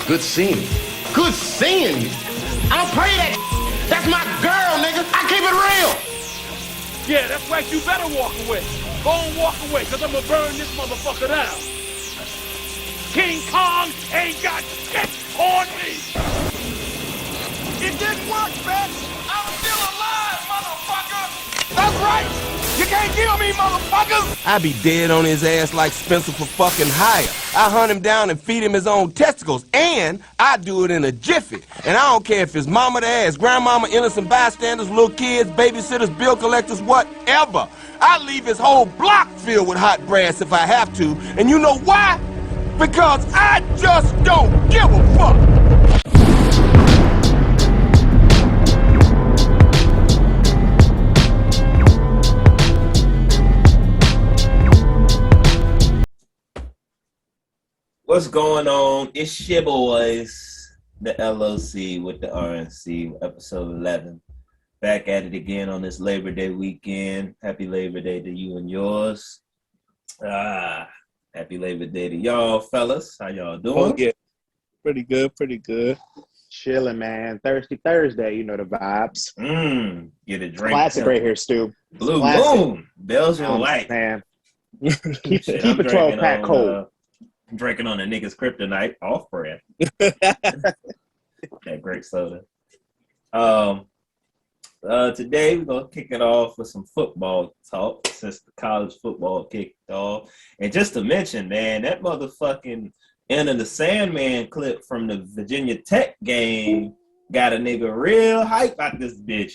Good seeing you. Good seeing you. I don't pay that. That's my girl, nigga. I keep it real. Yeah, that's right. You better walk away. Go and walk away, because I'm going to burn this motherfucker down. King Kong ain't got shit on me. It didn't work, bitch. I'm still alive, motherfucker. That's right. You can't kill me, motherfuckers. I be dead on his ass like Spencer for fucking hire. I hunt him down and feed him his own testicles, and I do it in a jiffy. And I don't care if it's mama to ass, grandmama, innocent bystanders, little kids, babysitters, bill collectors, whatever. I leave his whole block filled with hot brass if I have to. And you know why? Because I just don't give a fuck. What's going on? It's your boys, the LOC with the RNC, episode 11. Back at it again on this Labor Day weekend. Happy Labor Day to you and yours. Happy Labor Day to y'all, fellas. How y'all doing? Oh, yeah. Pretty good, pretty good. Chilling, man. Thirsty Thursday, you know the vibes. Get a drink. Classic right here, Stu. Blue Classic. Moon, Belgian Light. Man. Keep a 12-pack cold. Drinking on a nigga's kryptonite off brand. That great soda. Today we're gonna kick it off with some football talk since the college football kicked off. And just to mention, man, that motherfucking Enter the Sandman clip from the Virginia Tech game got a nigga real hype out this bitch.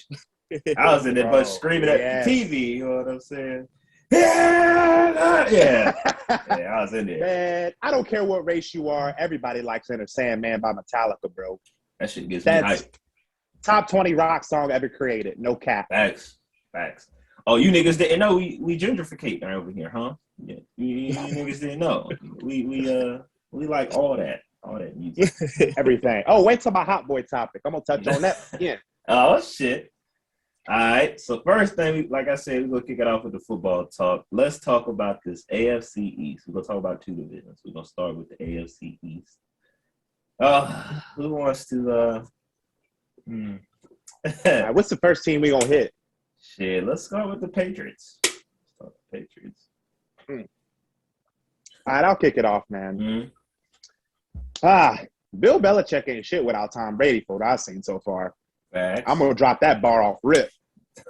I was in there but screaming at the TV, you know what I'm saying? Yeah, I was in there. Man, I don't care what race you are. Everybody likes Enter Sandman by Metallica, bro. That shit gets me hype. Top 20 rock song ever created. No cap. Facts. Oh, you niggas didn't know we gentrificate over here, huh? Yeah, you niggas didn't know. We like all that music. Everything. Oh, wait till my Hot Boy topic. I'm gonna touch on that again. Oh shit. All right, so first thing, like I said, we're going to kick it off with the football talk. Let's talk about this AFC East. We're going to talk about two divisions. We're going to start with the AFC East. Who wants to Right, what's the first team we going to hit? Shit, let's start with the Patriots. All right, I'll kick it off, man. Bill Belichick ain't shit without Tom Brady for what I've seen so far. Facts. I'm going to drop that bar off rip.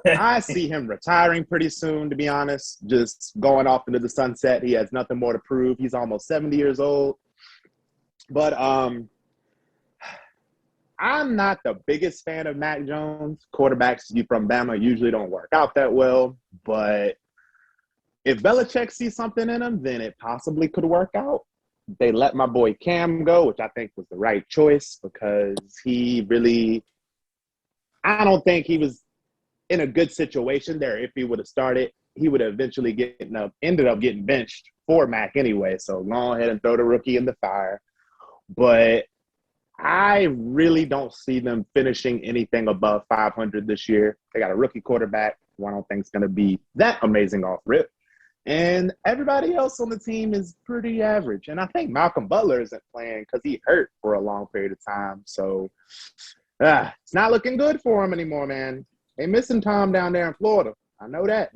I see him retiring pretty soon, to be honest, just going off into the sunset. He has nothing more to prove. He's almost 70 years old. But I'm not the biggest fan of Mac Jones. Quarterbacks from Bama usually don't work out that well. But if Belichick sees something in him, then it possibly could work out. They let my boy Cam go, which I think was the right choice because he really – I don't think he was in a good situation there. If he would have started, he would have eventually ended up getting benched for Mac anyway. So go ahead and throw the rookie in the fire. But I really don't see them finishing anything above 500 this year. They got a rookie quarterback who I don't think is going to be that amazing off rip. And everybody else on the team is pretty average. And I think Malcolm Butler isn't playing because he hurt for a long period of time. So it's not looking good for him anymore, man. They missing Tom down there in Florida. I know that.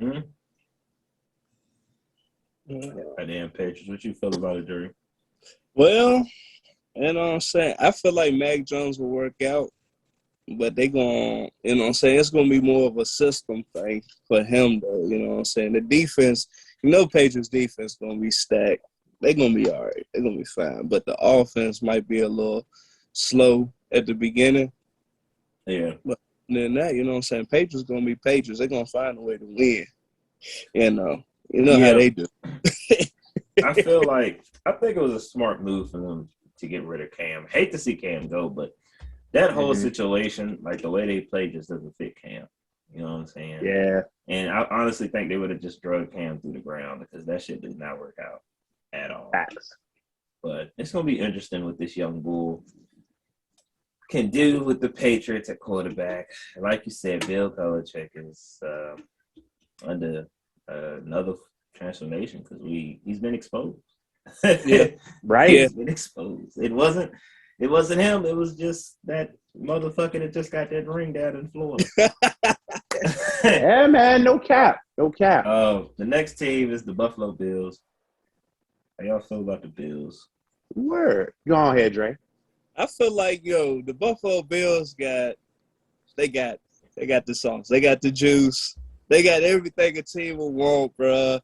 Damn Patriots. What you feel about it, Jerry? Well, you know what I'm saying? I feel like Mac Jones will work out, but they going, you know what I'm saying? It's going to be more of a system thing for him, though. You know what I'm saying? The defense, Patriots defense going to be stacked. They're going to be all right. They're going to be fine. But the offense might be a little slow at the beginning. Yeah. But then that, you know what I'm saying? Patriots going to be Patriots. They're going to find a way to win. You know how they do. I think it was a smart move for them to get rid of Cam. Hate to see Cam go, but that whole situation, like the way they play, just doesn't fit Cam. You know what I'm saying? Yeah. And I honestly think they would have just drugged Cam through the ground because that shit did not work out at all. Facts. But it's going to be interesting what this young bull can do with the Patriots at quarterback. Like you said, Bill Belichick is under another transformation because he's been exposed. Yeah, right. He's been exposed. It wasn't It wasn't him. It was just that motherfucker that just got that ring down in Florida. Yeah, man, no cap. No cap. The next team is the Buffalo Bills. How y'all feel about the Bills? Word. Go on ahead, Dre. I feel like, the Buffalo Bills got the sauce. They got the juice. They got everything a team will want, bruh.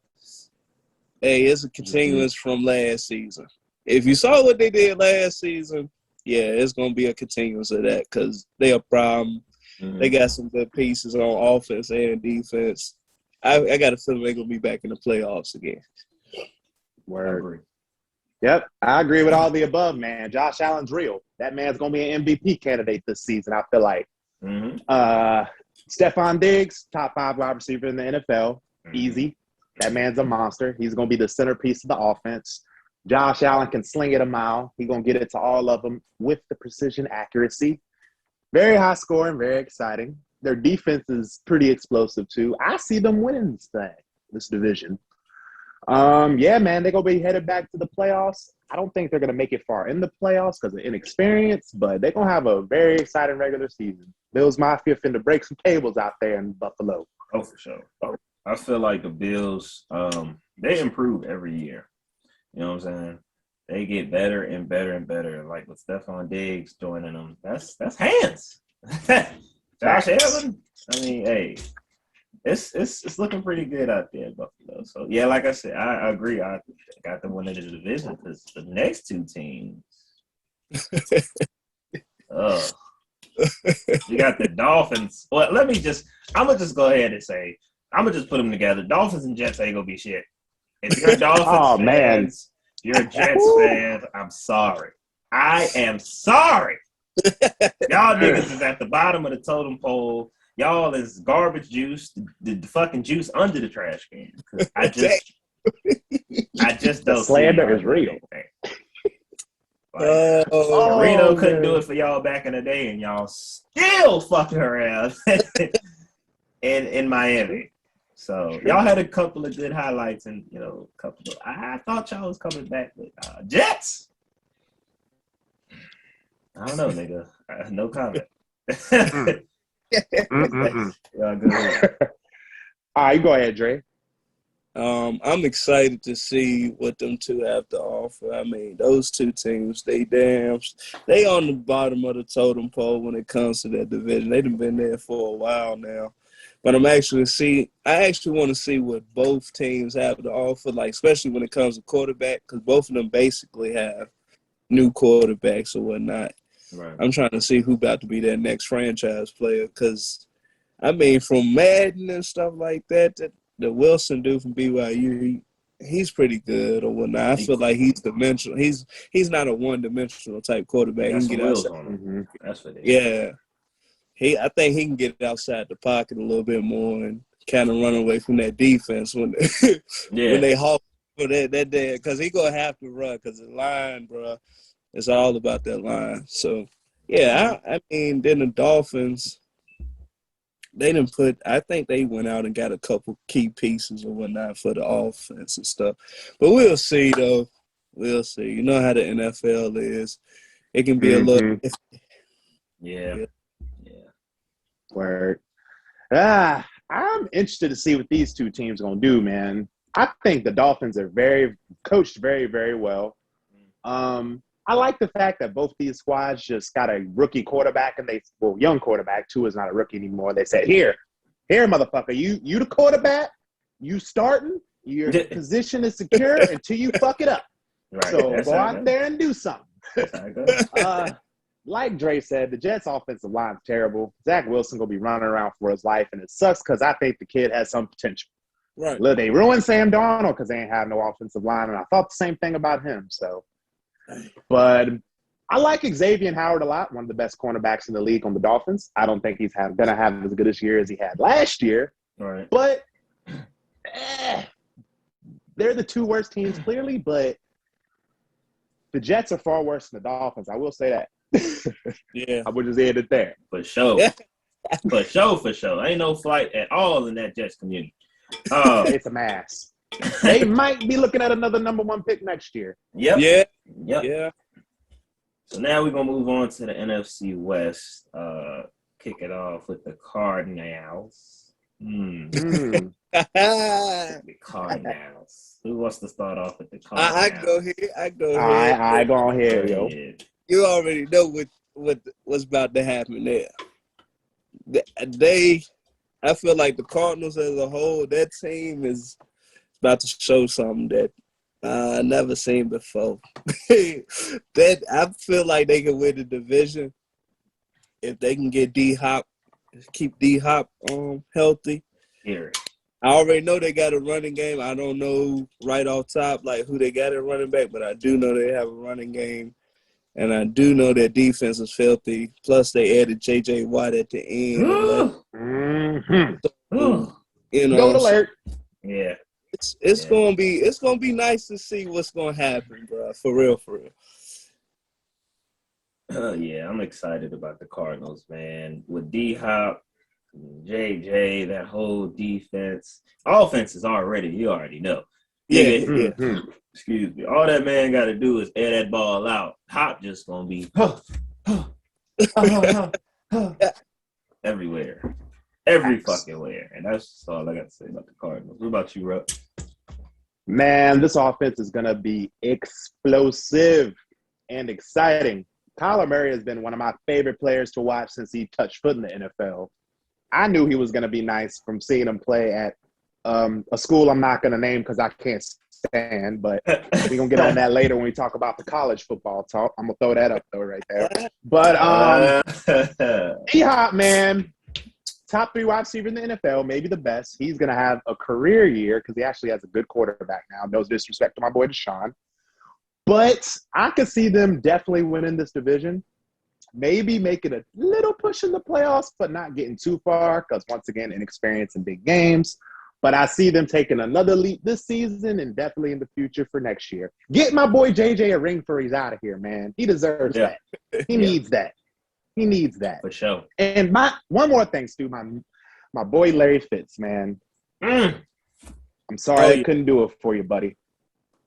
Hey, it's a continuance from last season. If you saw what they did last season, yeah, it's going to be a continuance of that because they a problem. Mm-hmm. They got some good pieces on offense and defense. I got a feeling they're going to be back in the playoffs again. Word. Yep, I agree with all the above, man. Josh Allen's real. That man's going to be an MVP candidate this season, I feel like. Mm-hmm. Stephon Diggs, top 5 wide receiver in the NFL. Mm-hmm. Easy. That man's a monster. He's going to be the centerpiece of the offense. Josh Allen can sling it a mile. He's going to get it to all of them with the precision accuracy. Very high scoring, very exciting. Their defense is pretty explosive, too. I see them winning this division. Yeah, man, they're going to be headed back to the playoffs. I don't think they're going to make it far in the playoffs because of inexperience, but they're going to have a very exciting regular season. Bills Mafia finna break some tables out there in Buffalo. Oh, for sure. I feel like the Bills, they improve every year. You know what I'm saying? They get better and better and better. Like with Stephon Diggs joining them, that's hands. Josh Allen, I mean, hey, it's looking pretty good out there in Buffalo. So yeah, like I said, I agree. I got them winning the division because the next two teams. You got the Dolphins. Well, I'm gonna just go ahead and say, I'm gonna just put them together. Dolphins and Jets ain't gonna be shit. If you're a Dolphins fans, you're a Jets fan, I'm sorry. I am sorry. Y'all niggas is at the bottom of the totem pole. Y'all is garbage juice, the fucking juice under the trash can. I just don't. The slander is real. Reno couldn't do it for y'all back in the day, and y'all still fucking around in Miami. So y'all had a couple of good highlights, and I thought y'all was coming back with Jets. I don't know, nigga. No comment. Y'all good. All right, go ahead, Dre. I'm excited to see what them two have to offer. I mean, those two teams, they on the bottom of the totem pole when it comes to that division. They've been there for a while now. But I actually want to see what both teams have to offer, like especially when it comes to quarterback, because both of them basically have new quarterbacks or whatnot. Right. I'm trying to see who about to be their next franchise player, because I mean, from Madden and stuff like that, the Wilson dude from BYU, he's pretty good or whatnot. I feel like he's dimensional. He's not a one-dimensional type quarterback. That's he can get outside. On him. Mm-hmm. That's what it is. Yeah. I think he can get outside the pocket a little bit more and kind of run away from that defense when they hawk for that day, because he gonna have to run because the line, bro, it's all about that line. So yeah, I mean, then the Dolphins, I think they went out and got a couple key pieces or whatnot for the offense and stuff. But we'll see, though. We'll see. You know how the NFL is. It can be a little. Yeah. Word. I'm interested to see what these two teams are going to do, man. I think the Dolphins are coached very, very well. I like the fact that both these squads just got a rookie quarterback, and young quarterback. Tua is not a rookie anymore. They said, here, motherfucker, you the quarterback, you starting, your position is secure until you fuck it up. Right. So go out there and do something. Like Dre said, the Jets' offensive line is terrible. Zach Wilson going to be running around for his life, and it sucks because I think the kid has some potential. Right. Look, they ruined Sam Darnold because they ain't have no offensive line, and I thought the same thing about him. So, but I like Xavier Howard a lot, one of the best cornerbacks in the league on the Dolphins. I don't think he's going to have as good a year as he had last year. Right. But they're the two worst teams, clearly, but the Jets are far worse than the Dolphins. I will say that. Yeah. I would just end it there. For sure. For sure. Ain't no flight at all in that Jets community. It's a mass. They might be looking at another number 1 pick next year. Yep. Yeah. So now we're gonna move on to the NFC West. Kick it off with the Cardinals. The Cardinals. Who wants to start off with the Cardinals? I go here. I go on here, yo. You already know what's about to happen there. I feel like the Cardinals as a whole, that team is about to show something that I never seen before. That I feel like they can win the division if they can get keep D-Hop healthy. Here. I already know they got a running game. I don't know right off top like who they got at running back, but I do know they have a running game. And I do know their defense is filthy. Plus, they added J.J. Watt at the end. You know, Goat alert. Yeah. It's gonna be nice to see what's gonna happen, bro. For real. Yeah, I'm excited about the Cardinals, man. With D-Hop, JJ, that whole defense. Offense is already, you already know. Yeah. Excuse me. All that man got to do is air that ball out. Hop just going to be everywhere. Every fucking where. And that's all I got to say about the Cardinals. What about you, Rupp? Man, this offense is going to be explosive and exciting. Kyler Murray has been one of my favorite players to watch since he touched foot in the NFL. I knew he was going to be nice from seeing him play at a school I'm not going to name because I can't stand, but we're going to get on that later when we talk about the college football talk. I'm going to throw that up, though, right there. But D-Hop, man, top 3 wide receiver in the NFL, maybe the best. He's going to have a career year because he actually has a good quarterback now. No disrespect to my boy Deshaun. But I could see them definitely winning this division. Maybe making a little push in the playoffs, but not getting too far because, once again, inexperience in big games. But I see them taking another leap this season and definitely in the future for next year. Get my boy JJ a ring before he's out of here, man. He deserves that. He needs that. He needs that. For sure. And one more thing, Stu, my boy Larry Fitz, man. I'm sorry I couldn't do it for you, buddy.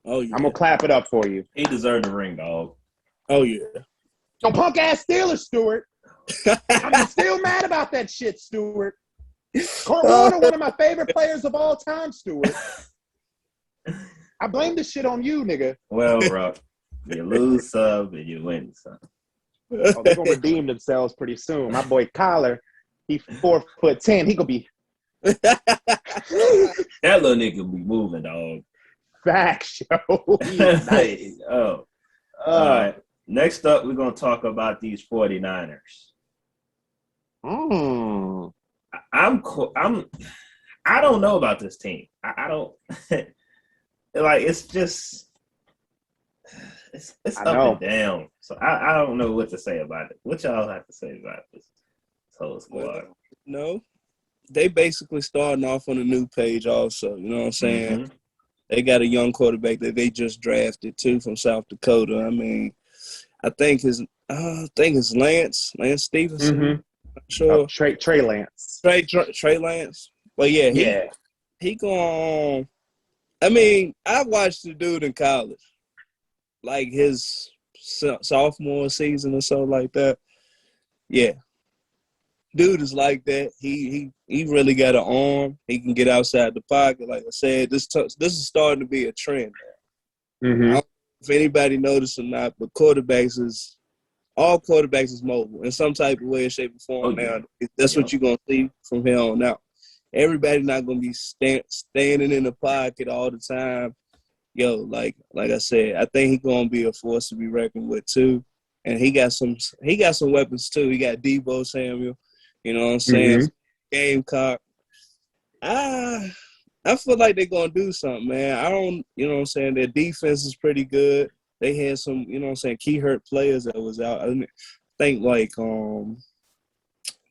Oh, yeah. I'm going to clap it up for you. He deserved the ring, dog. Oh, yeah. Don't punk-ass Steelers, Stewart. I'm still mad about that shit, Stewart. Kurt Warner, one of my favorite players of all time, Stewart. I blame this shit on you, nigga. Well, Rock, you lose some and you win some. Oh, they're going to redeem themselves pretty soon. My boy Kyler, he 4'10". He going to be – that little nigga be moving, dog. Facts, yo. He's nice. All right. Next up, we're going to talk about these 49ers. I don't know about this team. I don't like. It's just it's up and down. So I don't know what to say about it. What y'all have to say about this whole squad? No, they basically starting off on a new page. Also, you know what I'm saying? Mm-hmm. They got a young quarterback that they just drafted too from South Dakota. I mean, I think it's Lance Stevenson. Mm-hmm. Sure. Trey Lance. Trey Lance. But yeah, he going. I mean, I watched the dude in college, like his sophomore season or so like that. Yeah, dude is like that. He really got an arm. He can get outside the pocket. Like I said, this is starting to be a trend. Mm-hmm. I don't know if anybody noticed or not, but all quarterbacks is mobile in some type of way, shape, or form now. That's what you're going to see from here on out. Everybody not going to be standing in the pocket all the time. Yo, like I said, I think he's going to be a force to be reckoned with too. And he got some weapons too. He got Debo Samuel, you know what I'm saying? Mm-hmm. Gamecock. I feel like they're going to do something, man. I don't, you know what I'm saying? Their defense is pretty good. They had some, you know what I'm saying, key hurt players that was out. I think like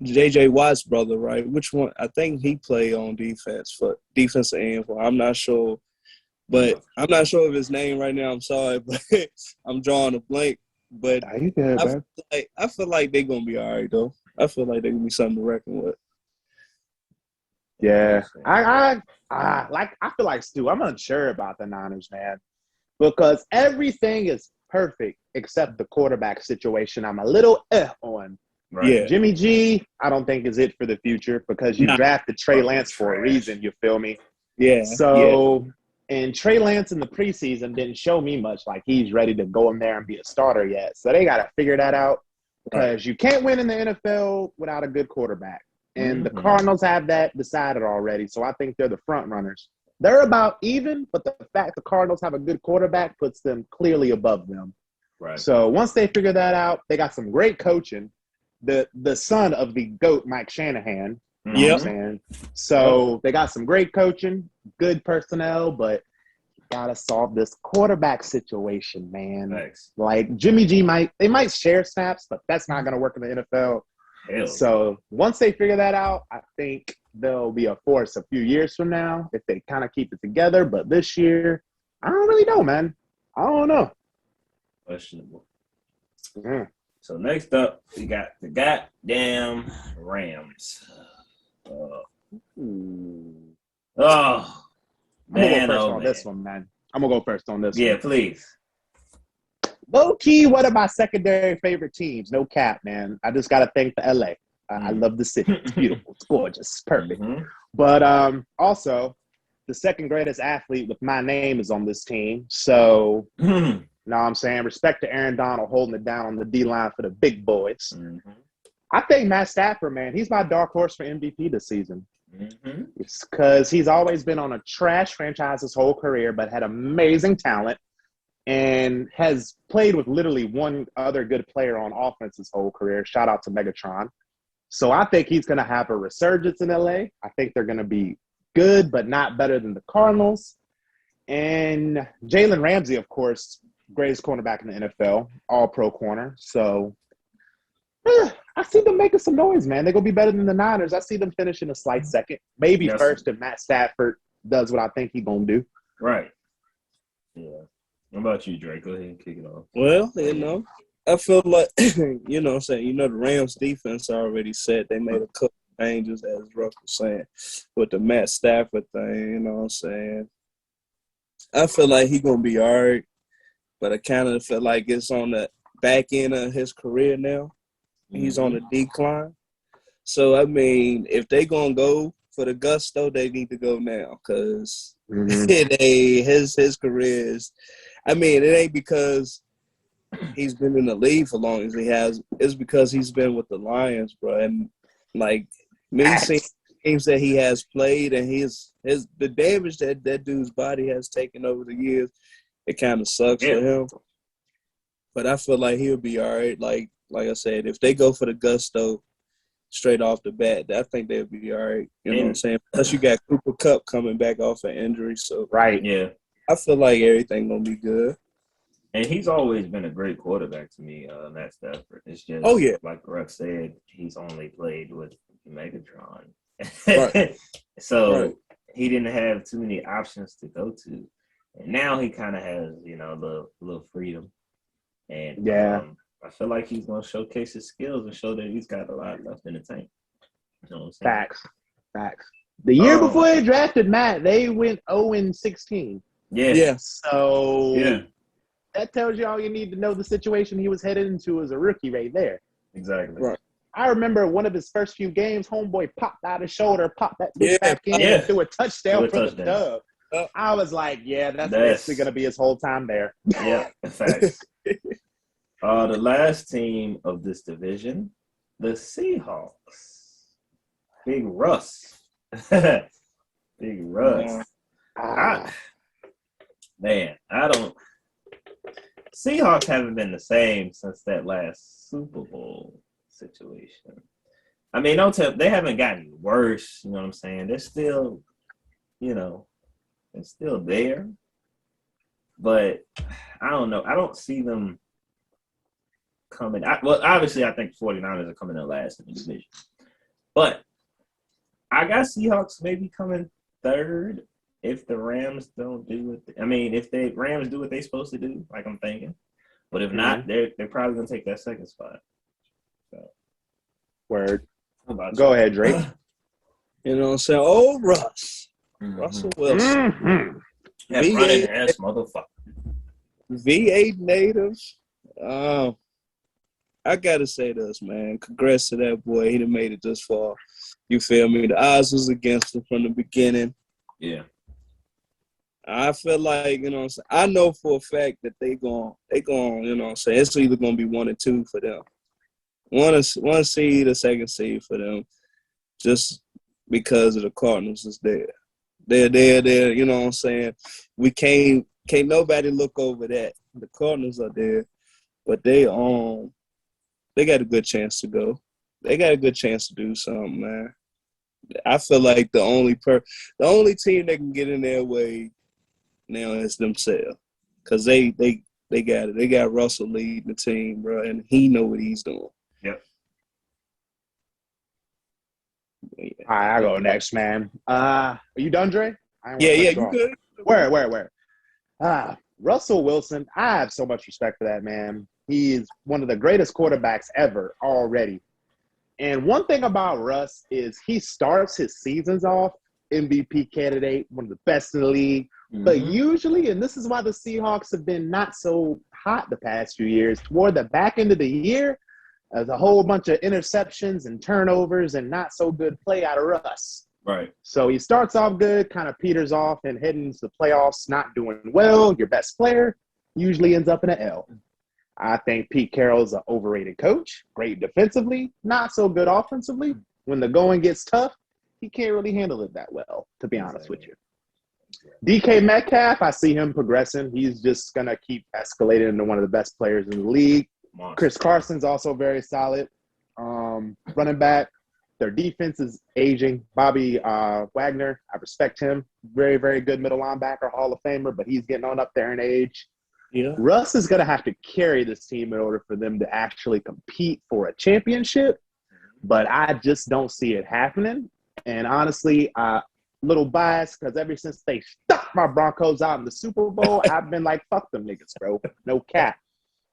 J.J. Watt's brother, right? Which one? I think he played on defense for defensive end. I'm not sure. But I'm not sure of his name right now. I'm sorry, but I'm drawing a blank. But you good, man. I feel like they're going to be all right, though. I feel like they're going to be something to reckon with. Yeah. I feel like, Stu, I'm unsure about the Niners, man. Because everything is perfect, except the quarterback situation. I'm a little on. Right. Yeah. Jimmy G, I don't think is it for the future because you drafted Trey Lance for a reason. You feel me? Yeah. So, and Trey Lance in the preseason didn't show me much like he's ready to go in there and be a starter yet. So they got to figure that out because you can't win in the NFL without a good quarterback. And the Cardinals have that decided already. So I think they're the front runners. They're about even, but the fact the Cardinals have a good quarterback puts them clearly above them. Right. So once they figure that out, they got some great coaching. The son of the GOAT, Mike Shanahan. You know what I'm saying? So they got some great coaching, good personnel, but you gotta solve this quarterback situation, man. Thanks. Like Jimmy G they might share snaps, but that's not gonna work in the NFL. Hell. So once they figure that out, I think they'll be a force a few years from now if they kind of keep it together. But this year, I don't really know, man. I don't know. Questionable. Yeah. So next up, we got the goddamn Rams. Oh, man, This one, man. I'm gonna go first on this one. Yeah, please. Low key, one of my secondary favorite teams. No cap, man. I just gotta thank the LA. I love the city. It's beautiful. It's gorgeous. It's perfect. But also, the second greatest athlete with my name is on this team. So, you know what I'm saying? Respect to Aaron Donald holding it down on the D-line for the big boys. I think Matt Stafford, man, he's my dark horse for MVP this season. It's because he's always been on a trash franchise his whole career, but had amazing talent and has played with literally one other good player on offense his whole career. Shout out to Megatron. So I think he's going to have a resurgence in LA. I think they're going to be good, but not better than the Cardinals. And Jalen Ramsey, of course, greatest cornerback in the NFL, all-pro corner. So I see them making some noise, man. They're going to be better than the Niners. I see them finishing a slight second, maybe first if Matt Stafford does what I think he's going to do. Right. Yeah. What about you, Drake? Go ahead and kick it off. Well, you know, I feel like, you know what I'm saying, you know, the Rams defense already said they made a couple changes, as Ruck was saying, with the Matt Stafford thing, you know what I'm saying. I feel like he's going to be all right, but I kind of feel like it's on the back end of his career now. He's on a decline. So, I mean, if they going to go for the gusto, they need to go now because his career is – I mean, it ain't because he's been in the league for long as he has. It's because he's been with the Lions, bro. And, like, me seeing games that he has played and the damage that dude's body has taken over the years, it kind of sucks for him. But I feel like he'll be all right. Like I said, if they go for the gusto straight off the bat, I think they'll be all right. You know what I'm saying? Plus, you got Cooper Kupp coming back off an injury. So, Yeah. I feel like everything going to be good. And he's always been a great quarterback to me, Matt Stafford. It's just, like Ruck said, he's only played with Megatron. Right. So he didn't have too many options to go to. And now he kind of has, you know, the little freedom. And I feel like he's going to showcase his skills and show that he's got a lot left in the tank. You know what I'm saying? Facts. The year before they drafted Matt, they went 0-16. Yeah. So that tells you all you need to know the situation he was headed into as a rookie right there. Exactly. Right. I remember one of his first few games, homeboy popped out his shoulder, popped that bitch back in, and threw a touchdown for the dub. I was like, that's basically going to be his whole time there. Yeah, facts. The last team of this division, the Seahawks. Big Russ. Big Russ. Seahawks haven't been the same since that last Super Bowl situation. I mean, they haven't gotten worse, you know what I'm saying? They're still, they're still there. But I don't know. I don't see them coming. Obviously, I think 49ers are coming in last in the division. But I got Seahawks maybe coming third if the Rams don't do it. If the Rams do what they're supposed to do, like I'm thinking. But if not, they're probably going to take that second spot. So. Word. Go ahead, Drake. You know what I'm saying? Oh, Russ. Russell Wilson. That running ass motherfucker. V8 native. I gotta say this, man. Congrats to that boy. He done made it this far. You feel me? The odds was against him from the beginning. Yeah. I feel like, you know what I'm saying, I know for a fact that they gon', you know what I'm saying, it's either gonna be 1 or 2 for them. One seed, a second seed for them, just because of the Cardinals is there. They're there, you know what I'm saying? We can't nobody look over that. The Cardinals are there, but they got a good chance to go. They got a good chance to do something, man. I feel like the only team that can get in their way now is themselves, cause they got it. They got Russell leading the team, bro, and he know what he's doing. Yep. All right, I go next, man. Are you done, Dre? Yeah, you good? Where? Russell Wilson. I have so much respect for that man. He is one of the greatest quarterbacks ever already. And one thing about Russ is he starts his seasons off MVP candidate, one of the best in the league. Mm-hmm. But usually, and this is why the Seahawks have been not so hot the past few years, toward the back end of the year, there's a whole bunch of interceptions and turnovers and not so good play out of Russ. Right. So he starts off good, kind of peters off, and heading into the playoffs, not doing well. Your best player usually ends up in an L. I think Pete Carroll's an overrated coach, great defensively, not so good offensively. When the going gets tough, he can't really handle it that well, to be honest with you. DK Metcalf, I see him progressing. He's just going to keep escalating into one of the best players in the league. Chris Carson's also very solid. Running back, their defense is aging. Bobby Wagner, I respect him. Very, very good middle linebacker, Hall of Famer, but he's getting on up there in age. Yeah. Russ is going to have to carry this team in order for them to actually compete for a championship, but I just don't see it happening. And honestly, little biased because ever since they stuck my Broncos out in the Super Bowl, I've been like, fuck them niggas, bro. No cap.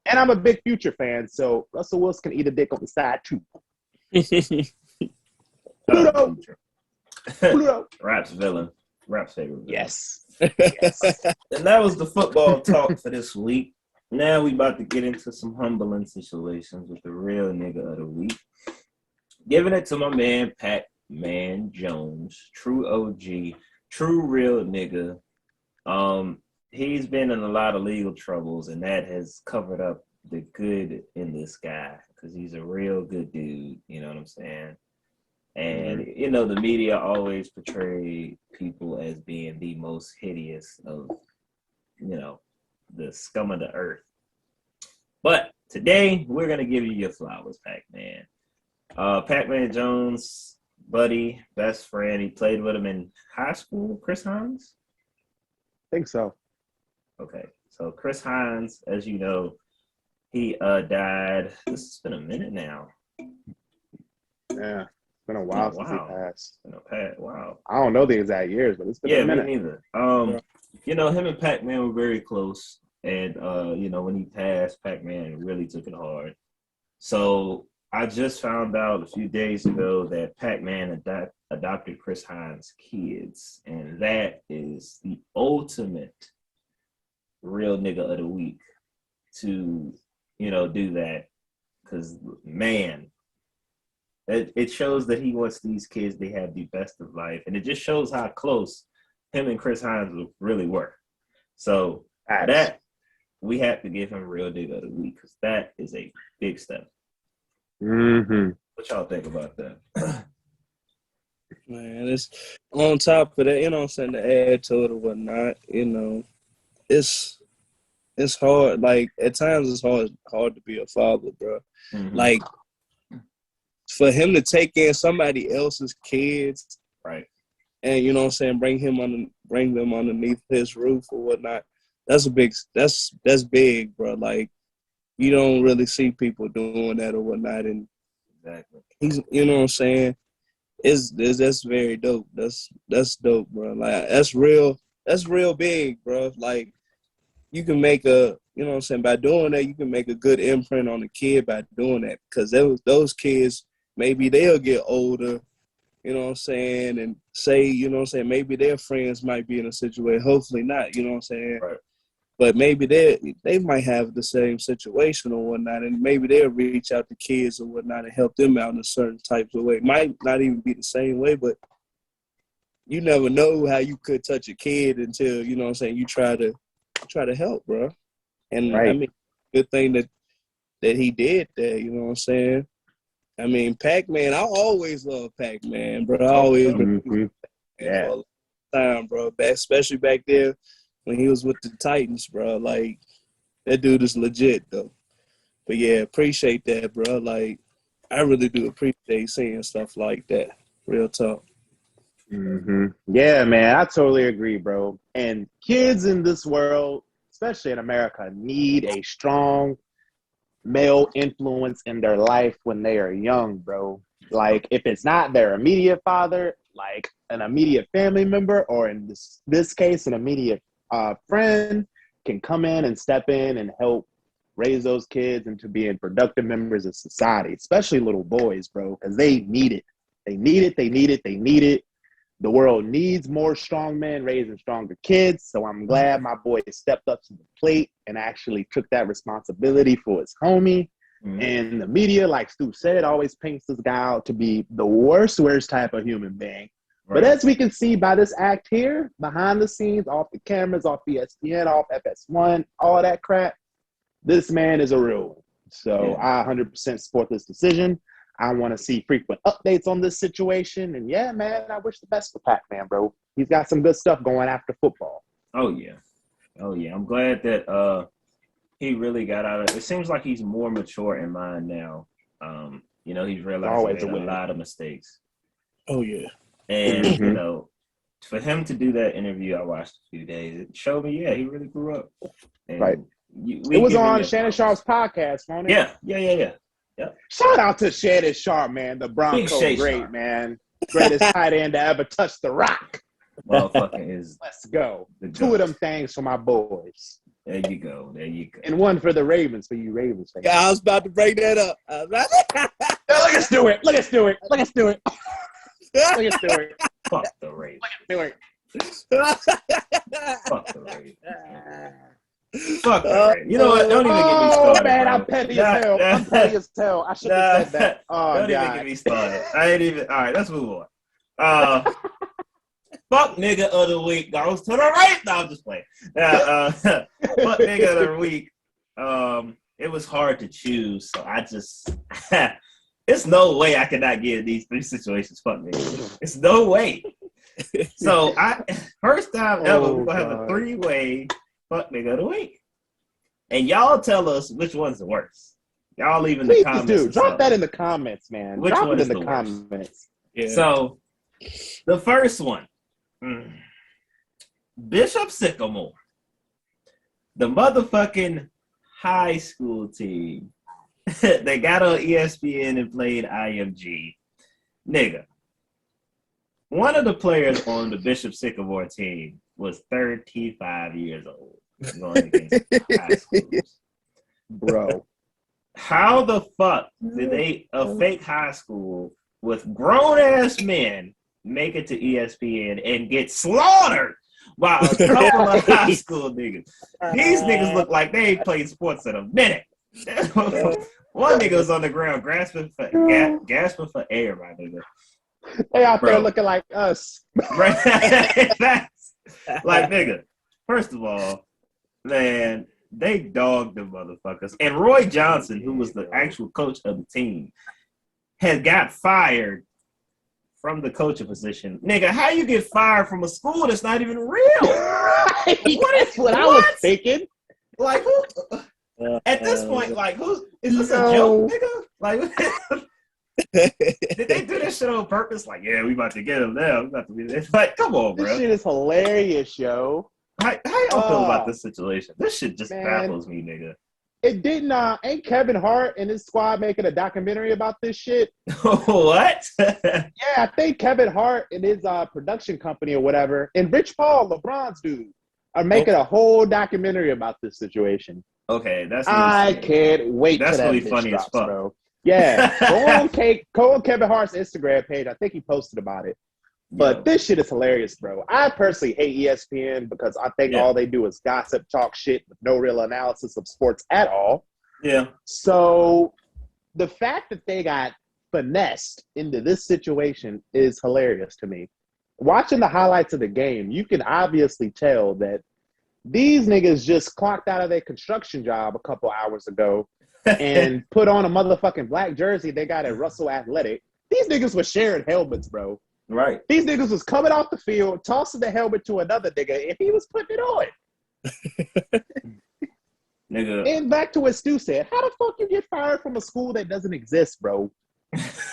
And I'm a big Future fan, so Russell Wilson can eat a dick on the side too. Pluto. Rap's villain. Rap's favorite villain. Yes. And that was the football talk for this week. Now we about to get into some humbling situations with the real nigga of the week. Giving it to my man, Pacman Jones. True OG. True real nigga. He's been in a lot of legal troubles, and that has covered up the good in this guy because he's a real good dude. You know what I'm saying? And, you know, the media always portray people as being the most hideous of, you know, the scum of the earth. But today, we're going to give you your flowers, Pacman. Pacman Jones, buddy, best friend. He played with him in high school, Chris Hines? I think so. Okay. So Chris Hines, as you know, he died. This has been a minute now. Yeah. It's been a while since he passed. Wow. I don't know the exact years, but it's been a minute. Me neither. You know, him and Pacman were very close. And, you know, when he passed, Pacman really took it hard. So I just found out a few days ago that Pacman adopted Chris Hines' kids. And that is the ultimate real nigga of the week to, you know, do that. Because, man, it shows that he wants these kids to have the best of life. And it just shows how close him and Chris Hines really were. So that, we have to give him real nigga of the week because that is a big step. Mm-hmm. What y'all think about that? Man, it's on top of that, you know what I'm saying, to add to it or whatnot, you know, it's hard. Like, at times it's hard to be a father, bro. Mm-hmm. Like, for him to take in somebody else's kids, right, and you know what I'm saying, bring them underneath his roof or whatnot, that's big, bro. Like, you don't really see people doing that or whatnot, and exactly, he's, you know what I'm saying, that's very dope. That's dope, bro. Like, that's real big, bro. Like, you can make you know what I'm saying, by doing that, you can make a good imprint on the kid by doing that, because those kids, maybe they'll get older, you know what I'm saying, and say, you know what I'm saying, maybe their friends might be in a situation, hopefully not, you know what I'm saying, right. But maybe they might have the same situation or whatnot, and maybe they'll reach out to kids or whatnot and help them out in a certain types of way. Might not even be the same way, but you never know how you could touch a kid until, you know what I'm saying, you try to help, bro. And Right. I mean, good thing that he did that, you know what I'm saying? I mean, Pacman, I always love Pacman, bro. I always Mhm. yeah, all the time, bro. Especially back there when he was with the Titans, bro. Like, that dude is legit, though. But yeah, appreciate that, bro. Like, I really do appreciate seeing stuff like that. Real talk. Yeah, man, I totally agree, bro. And kids in this world, especially in America, need a strong male influence in their life when they are young, bro. Like, if it's not their immediate father, like an immediate family member, or in this case, an immediate friend can come in and step in and help raise those kids into being productive members of society, especially little boys, bro, because they need it. They need it. They need it. They need it. The world needs more strong men raising stronger kids. So I'm glad my boy stepped up to the plate and actually took that responsibility for his homie. And the media, like Stu said, always paints this guy out to be the worst type of human being. Right. But as we can see by this act here, behind the scenes, off the cameras, off ESPN, off FS1, all that crap, this man is a real one. So I 100% support this decision. I want to see frequent updates on this situation. And yeah, man, I wish the best for Pacman, bro. He's got some good stuff going after football. Oh, yeah. I'm glad that he really got out of it. It seems like he's more mature in mind now. You know, he's realized he made a lot of mistakes. Oh, yeah. And, you know, for him to do that interview I watched a few days, it showed me, he really grew up. And right. It was on Shannon Sharp's podcast, wasn't it? Yeah. Shout out to Shannon Sharp, man. The Bronco great, Sharp. Man. Greatest tight end to ever touch the rock. Motherfucker is. Let's go. Two of them things for my boys. There you go. And one for the Ravens, for you Ravens fans. Yeah, I was about to break that up. Look at Stewart. Fuck the Ravens. Fuck the Ravens. Fuck that. You know what? Don't even get me started. Oh, man, I'm petty as hell. I shouldn't have said that. Oh, don't even get me started. I ain't even. All right, let's move on. Fuck nigga of the week goes to the right. No, I'm just playing. Fuck nigga of the week. It was hard to choose, so I just. It's no way I cannot give these three situations fuck nigga. It's no way. So first time ever, we're gonna have a 3-way fuck nigga of the week. And y'all tell us which one's the worst. Y'all leave in the comments. Drop that in the comments, man. Drop it in the comments. Yeah. So the first one, Bishop Sycamore, the motherfucking high school team. They got on ESPN and played IMG. Nigga. One of the players on the Bishop Sycamore team was 35 years old. Going against high schools. Bro. How the fuck did a fake high school with grown-ass men make it to ESPN and get slaughtered by a couple of high school niggas? These niggas look like they ain't played sports in a minute. One nigga was on the ground gasping for air, my nigga. They out there looking like us. Right? Like, nigga, first of all, man, they dogged the motherfuckers. And Roy Johnson, who was the actual coach of the team, had got fired from the coaching position. Nigga, how you get fired from a school that's not even real? That's what I was thinking. Like, who? At this point, like, is this a joke, nigga? Like, did they do this shit on purpose? Like, yeah, we about to get him now. We about to be this. Like, come on, bro. This shit is hilarious, yo. How y'all feel about this situation? This shit just baffles me, nigga. It didn't. Ain't Kevin Hart and his squad making a documentary about this shit? What? Yeah, I think Kevin Hart and his production company or whatever, and Rich Paul, LeBron's dude, are making a whole documentary about this situation. Okay, that's. I can't wait. That's till that really funny drops, as fuck, bro. Yeah, go on Kevin Hart's Instagram page. I think he posted about it. But this shit is hilarious, bro. I personally hate ESPN because I think all they do is gossip, talk shit with no real analysis of sports at all. Yeah. So the fact that they got finessed into this situation is hilarious to me. Watching the highlights of the game, you can obviously tell that these niggas just clocked out of their construction job a couple hours ago and put on a motherfucking black jersey they got at Russell Athletic. These niggas were sharing helmets, bro. Right. These niggas was coming off the field, tossing the helmet to another nigga, and he was putting it on. Nigga. And back to what Stu said, how the fuck you get fired from a school that doesn't exist, bro?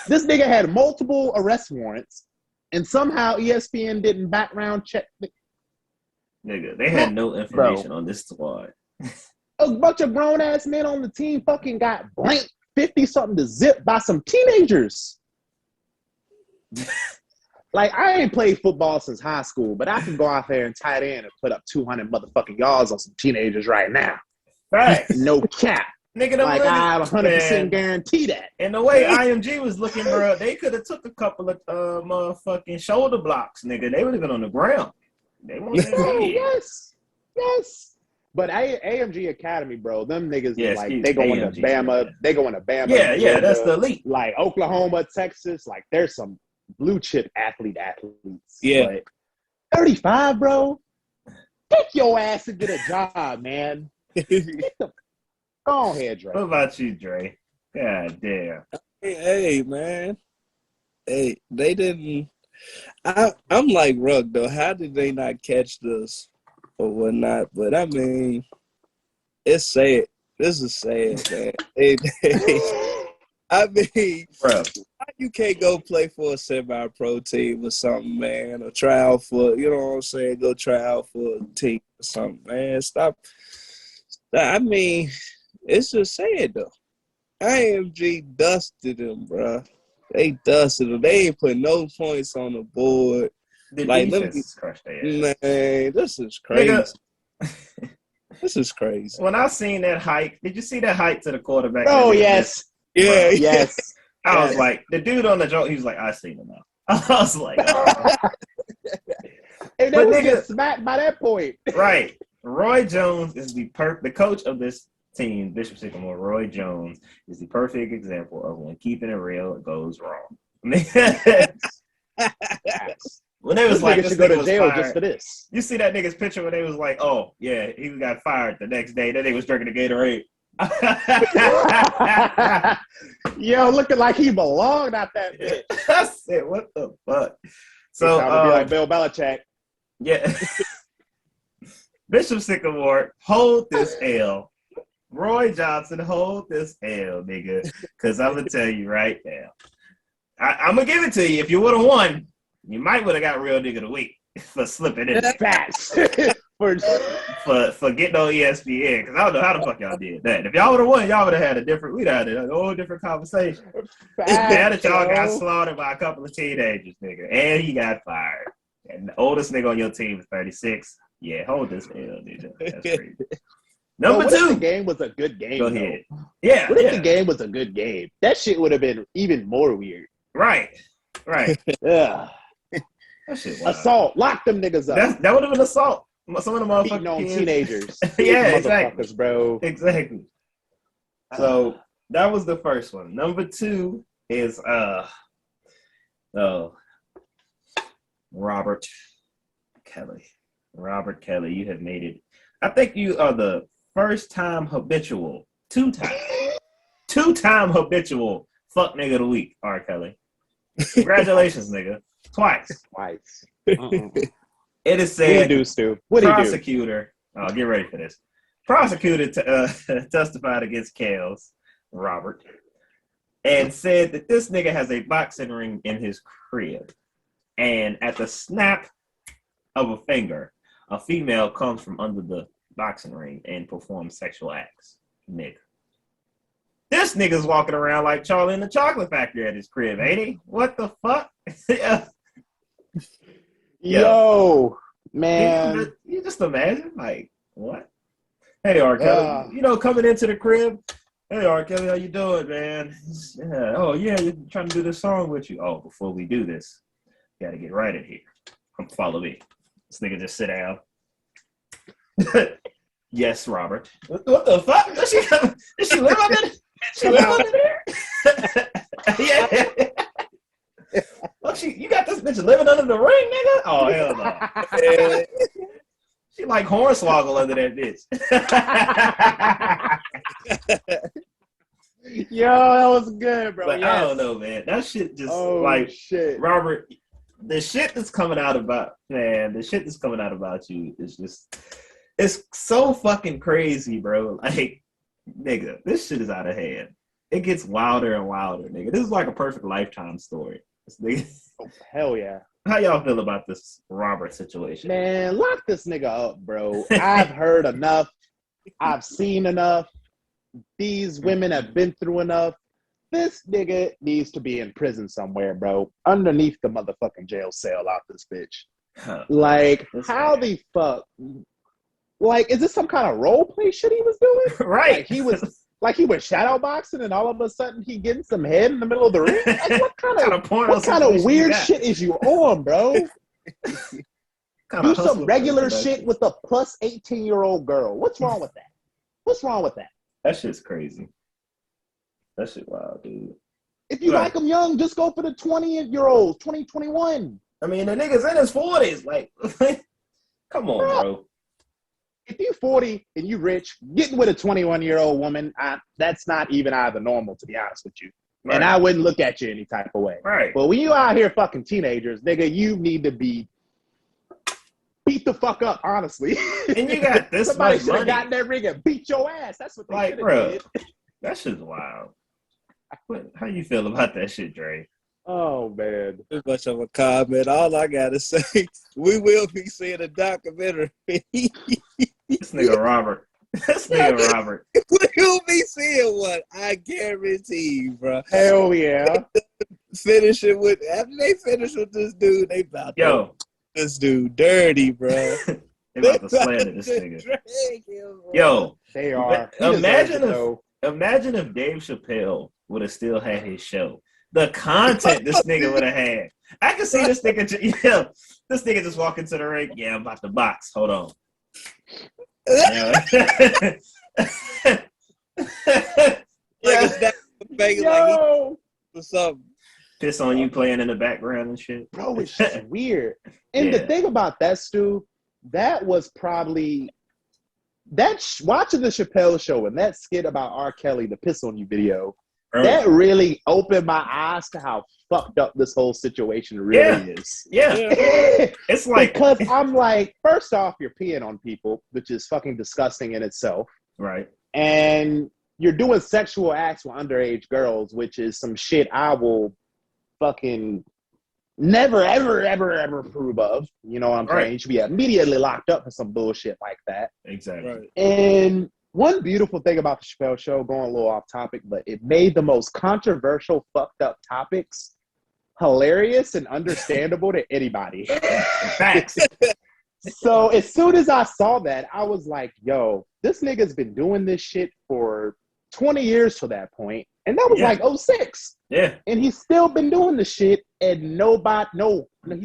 This nigga had multiple arrest warrants, and somehow ESPN didn't background check. Nigga, they had no information on this squad. A bunch of grown-ass men on the team fucking got blanked 50-something to zip by some teenagers. Like, I ain't played football since high school, but I can go out there and tight end and put up 200 motherfucking yards on some teenagers right now. Facts. No cap. Nigga, like, I 100% guarantee that. And the way IMG was looking, bro, they could have took a couple of motherfucking shoulder blocks, nigga. They would have been on the ground. They won't yes. But AMG Academy, bro, them niggas they go into Bama. Yeah. They go into Bama. Yeah, Georgia, that's the elite. Like Oklahoma, Texas, like there's some blue chip athletes. Yeah. But 35, bro. Pick your ass and get a job, man. Go ahead, Dre. What about you, Dre? God damn. Hey, man. Hey, they didn't. I'm like Rugg, though. How did they not catch this or whatnot? But I mean, it's sad. This is sad, man. I mean, bro, you can't go play for a semi-pro team or something, man, or try out for, you know what I'm saying, go try out for a team or something, man. Stop. I mean, it's just sad, though. IMG dusted him, bro. They dusted him. They ain't put no points on the board. The like, defense crushed their ass. Man, this is crazy. This is crazy. When I seen that hike, did you see that hike to the quarterback? Oh, yes. Yeah, yes. I was like, the dude on the joke, he was like, I seen him now. I was like, oh. And they was getting smacked by that point. Right. Roy Jones is the coach of this team, Bishop Sycamore. Roy Jones is the perfect example of when keeping it real goes wrong. When they was like, this nigga nigga go to jail fired. just for this. You see that nigga's picture when they was like, oh, yeah, he got fired the next day. Then they was drinking the Gatorade. Yo, looking like he belonged out that bitch. I said, what the fuck? So, be like Bill Belichick. Yeah. Bishop Sycamore, hold this L. Roy Johnson, hold this L, nigga. Because I'm going to tell you right now. I'm going to give it to you. If you would have won, you might would have got real nigga of the week for slipping in. Facts. for getting on ESPN. Because I don't know how the fuck y'all did that. If y'all would have won, y'all would have had we'd have had a whole different conversation. Now that y'all got slaughtered by a couple of teenagers, nigga. And he got fired. And the oldest nigga on your team is 36. Yeah, hold this L, nigga. That's crazy. Number what 2. If the game was a good game. Go ahead. Though? Yeah. What if the game was a good game? That shit would have been even more weird. Right. Yeah. That shit assault. Lock them niggas up. That would have been assault. Some of the motherfuckers beating on teenagers. Yeah, exactly. Bro. Exactly. So that was the first one. Number 2 is Robert Kelly. Robert Kelly, you have made it. I think you are the two-time habitual fuck nigga of the week, R. Kelly. Congratulations, nigga. Twice. It is said prosecutor. Oh, get ready for this. Prosecutor testified against Kels, Robert, and said that this nigga has a boxing ring in his crib. And at the snap of a finger, a female comes from under the boxing ring and performs sexual acts. Nigga. This nigga's walking around like Charlie in the Chocolate Factory at his crib, ain't he? What the fuck? Yo, man. You just imagine, like, what? Hey, R. Kelly, coming into the crib. Hey, R. Kelly, how you doing, man? Yeah. Oh, yeah, you're trying to do this song with you. Oh, before we do this, Got to get right in here. Come follow me. This nigga just sit down. Yes, Robert. What the fuck? Does she live under there? She live under there? Yeah. Look, you got this bitch living under the ring, nigga? Oh, hell no. She like Hornswoggle under that bitch. Yo, that was good, bro. But yes. I don't know, man. That shit just shit. Robert, the shit that's coming out about you is just, it's so fucking crazy, bro. Like, nigga, this shit is out of hand. It gets wilder and wilder, nigga. This is like a perfect Lifetime story. Oh, hell yeah. How y'all feel about this Robert situation? Man, lock this nigga up, bro. I've heard enough. I've seen enough. These women have been through enough. This nigga needs to be in prison somewhere, bro. Underneath the motherfucking jail cell out this bitch. Like, how the fuck? Like, is this some kind of role play shit he was doing? Right. Like he was shadow boxing and all of a sudden he getting some head in the middle of the ring? Like, what kind of weird shit is you on, bro? Do some regular shit with a plus 18-year-old girl. What's wrong with that? What's wrong with that? That shit's crazy. That shit wild, dude. If you like them young, just go for the 20-year-olds, 21. I mean, the nigga's in his 40s. Like, come on, bro. If you 40 and you rich, getting with a 21-year-old woman, that's not even out of the normal, to be honest with you. Right. And I wouldn't look at you any type of way. Right. But when you out here fucking teenagers, nigga, you need to be beat the fuck up, honestly. And you got this Somebody should have gotten that ring and beat your ass. That's what they should have did. That shit's wild. How you feel about that shit, Dre? Oh, man. Too much of a comment. All I gotta say, we will be seeing a documentary. This nigga Robert. We'll be seeing one. I guarantee you, bro. Hell yeah. Finish it with, after they finish with this dude, they about to this dude dirty, bro. They about to slander this nigga. Yo, they are. Imagine if Dave Chappelle would have still had his show. The content this nigga would have had. I can see this nigga. This nigga just walk into the ring. Yeah, I'm about to box. Hold on. What's up? Piss on you playing in the background and shit. Bro, it's just weird. And the thing about that, Stu, that was probably watching the Chapelle Show and that skit about R. Kelly, the piss on you video. That really opened my eyes to how fucked up this whole situation really is. Yeah. It's like, because I'm like, first off, you're peeing on people, which is fucking disgusting in itself. Right. And you're doing sexual acts with underage girls, which is some shit I will fucking never, ever, ever, ever approve of. You know what I'm saying? You should be immediately locked up for some bullshit like that. Exactly. Right. And one beautiful thing about the Chapelle Show, going a little off topic, but it made the most controversial, fucked up topics hilarious and understandable to anybody. Facts. So as soon as I saw that, I was like, yo, this nigga's been doing this shit for 20 years to that point. And that was like 06. Yeah. And he's still been doing the shit and he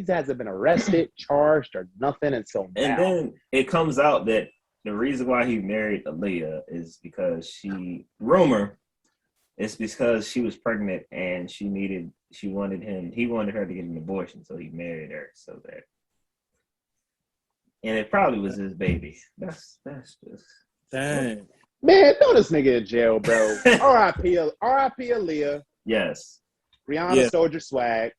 hasn't been arrested, charged, or nothing until now. And then it comes out that the reason why he married Aaliyah is because he was pregnant and he wanted her to get an abortion, so he married her so that. And it probably was his baby. That's just dang. Man, throw this nigga in jail, bro. R.I.P. Aaliyah. Yes. Rihanna stole your swag.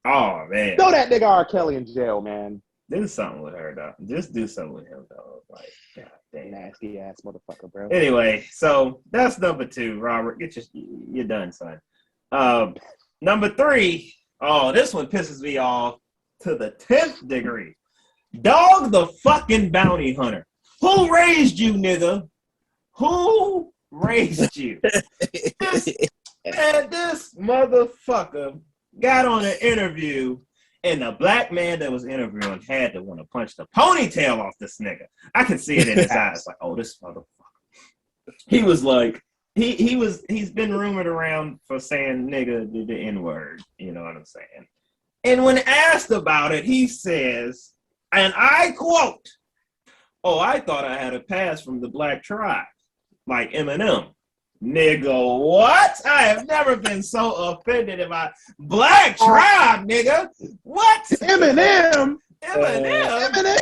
Oh man. Throw that nigga R. Kelly in jail, man. Do something with her, dog. Just do something with him, dog. Like, god damn. Nasty ass motherfucker, bro. Anyway, so that's number 2, Robert. You're done, son. Number 3. Oh, this one pisses me off to the 10th degree. Dog the fucking bounty hunter. Who raised you, nigga? Who raised you? This motherfucker got on an interview, and the black man that was interviewing had to want to punch the ponytail off this nigga. I can see it in his eyes, like, oh, this motherfucker. He was like, he's been rumored around for saying nigga the N-word, you know what I'm saying? And when asked about it, he says, and I quote, "Oh, I thought I had a pass from the black tribe, like Eminem." Nigga, what? I have never been so offended in my black tribe, nigga. What? Eminem. Eminem?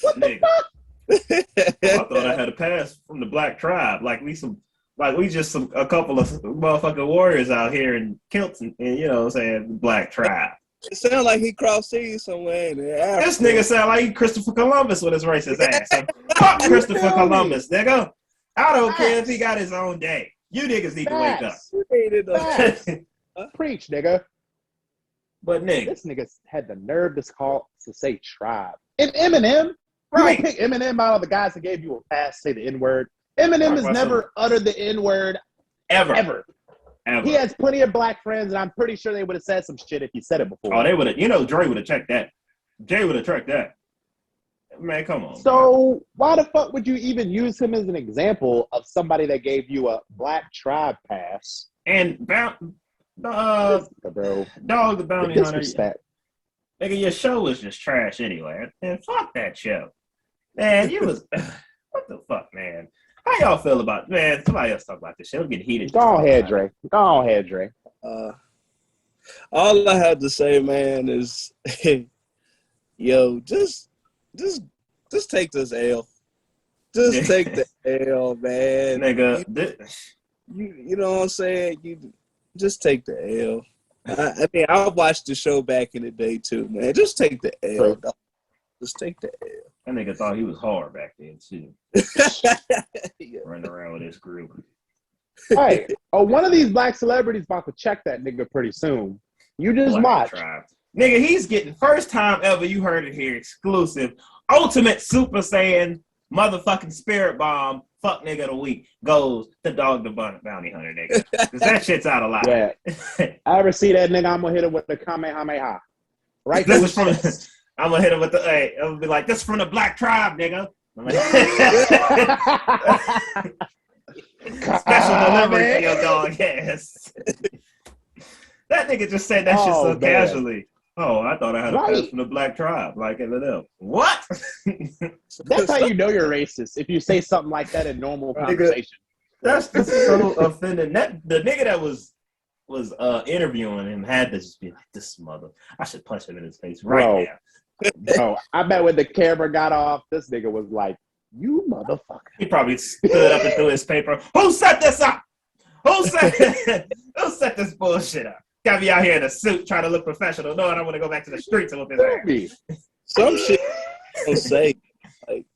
What the Nigga. fuck? I thought I had a pass from the black tribe. Like we just a couple of motherfucking warriors out here in kilts and you know what I'm saying, black tribe. It sounds like he crossed seas somewhere in Africa. This nigga sound like he Christopher Columbus with his racist ass. So, fuck Christopher Columbus, nigga. I don't care if he got his own day. You niggas need to wake up. Preach, nigga. But nigga, This nigga had the nerve to say tribe. And Eminem, right? You pick Eminem out of the guys that gave you a pass, say the N-word. Eminem has never uttered the N-word ever. He has plenty of black friends, and I'm pretty sure they would have said some shit if he said it before. Oh, they would have. You know, Dre would have checked that. Jay would have checked that. Man, come on. So why the fuck would you even use him as an example of somebody that gave you a black tribe pass? And bro, Dog the Bounty Hunter. Disrespect. Nigga, your show was just trash anyway. And fuck that show. Man, you was what the fuck, man? How y'all feel about man? Somebody else talk about this shit. I'm getting heated. Go ahead, Dre. Go ahead, Dre. All I had to say, man, is yo, just take this L. Just take the L, man. Nigga, you know what I'm saying? You just take the L. I mean, I watched the show back in the day too, man. Just take the L. Dog. Just take the L. That nigga thought he was hard back then too. Running around with his group. Hey, one of these black celebrities about to check that nigga pretty soon. You just watch. Tribe. Nigga, he's getting first time ever. You heard it here, exclusive, ultimate Super Saiyan, motherfucking spirit bomb. Fuck nigga of the week goes to Dog the Bounty Hunter, nigga. Cause that shit's out of line. Yeah. I ever see that nigga, I'm gonna hit him with the Kamehameha. Right? This is from. I'm gonna hit him with the. Hey, I'm gonna be like, this is from the black tribe, nigga. Special delivery for your dog ass. That nigga just said that shit so casually. Oh, I thought I had a pass from the black tribe, like Eminem. What? That's how you know you're racist, if you say something like that in normal conversation. That's just so offending. The nigga that was interviewing him had to just be like, this mother. I should punch him in his face right now. Bro, I bet when the camera got off, this nigga was like, you motherfucker. He probably stood up and threw his paper. Who set this up? Who set this bullshit up? Got me out here in a suit trying to look professional. No, I don't want to go back to the streets and look his ass. Some shit you don't say. Like,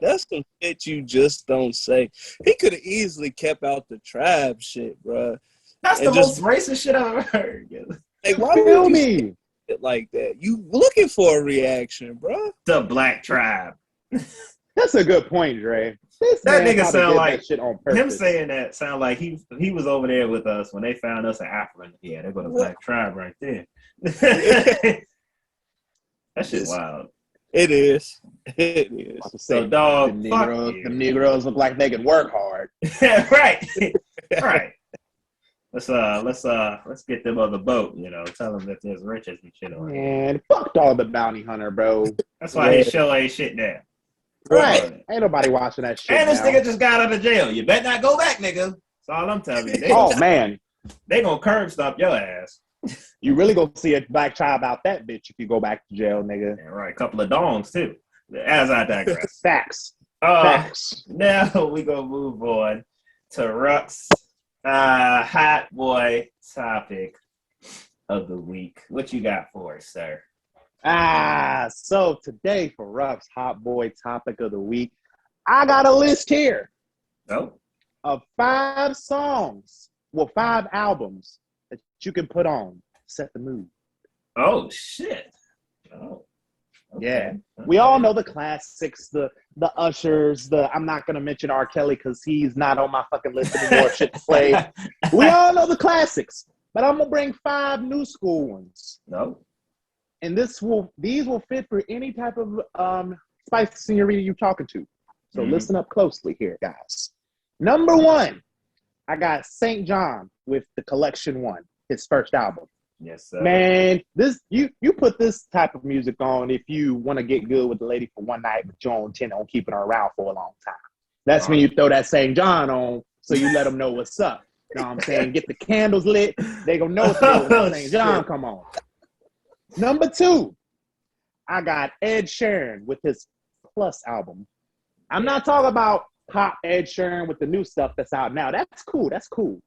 that's some shit you just don't say. He could have easily kept out the tribe shit, bro. That's the most racist shit I've ever heard. Like, why would you it like that? You looking for a reaction, bro? The black tribe. That's a good point, Dre. That nigga sound like shit on purpose. Him saying that sound like he was over there with us when they found us in Africa. Yeah, they go to black tribe right there. That shit wild. It is. It is. So dog, the Negroes look like they can work hard. Right. Right. Let's get them on the boat, you know, tell them that there's riches and shit on it. Man, fuck Dog the Bounty Hunter, bro. That's why his show ain't shit now. Right. Ain't nobody watching that shit. And this nigga just got out of jail. You better not go back, nigga. That's all I'm telling you. Man. They gonna curb stomp your ass. You really gonna see a black child out that bitch if you go back to jail, nigga. Yeah, right. Couple of dongs, too. As I digress. Facts. Now we gonna move on to Ruck's hot boy topic of the week. What you got for us, sir? So today for Ruck's hot boy topic of the week, I got a list here of 5 songs, 5 albums that you can put on, set the mood. Oh shit! Oh, okay. Yeah. We all know the classics, the Ushers, I'm not gonna mention R. Kelly because he's not on my fucking list anymore. Shit to play. We all know the classics, but I'm gonna bring 5 new school ones. And these will fit for any type of spicy senorita you're talking to. So listen up closely here, guys. Number 1, I got St. John with the Collection 1. his first album. Yes, sir. Man, this you put this type of music on if you want to get good with the lady for one night, but you don't intend on keeping her around for a long time. That's when you throw that St. John on, so you let them know what's up. You know what I'm saying? Get the candles lit. They gonna know it's when that St. John come on. Number 2, I got Ed Sheeran with his Plus album. I'm not talking about pop Ed Sheeran with the new stuff that's out now. That's cool. That's cool.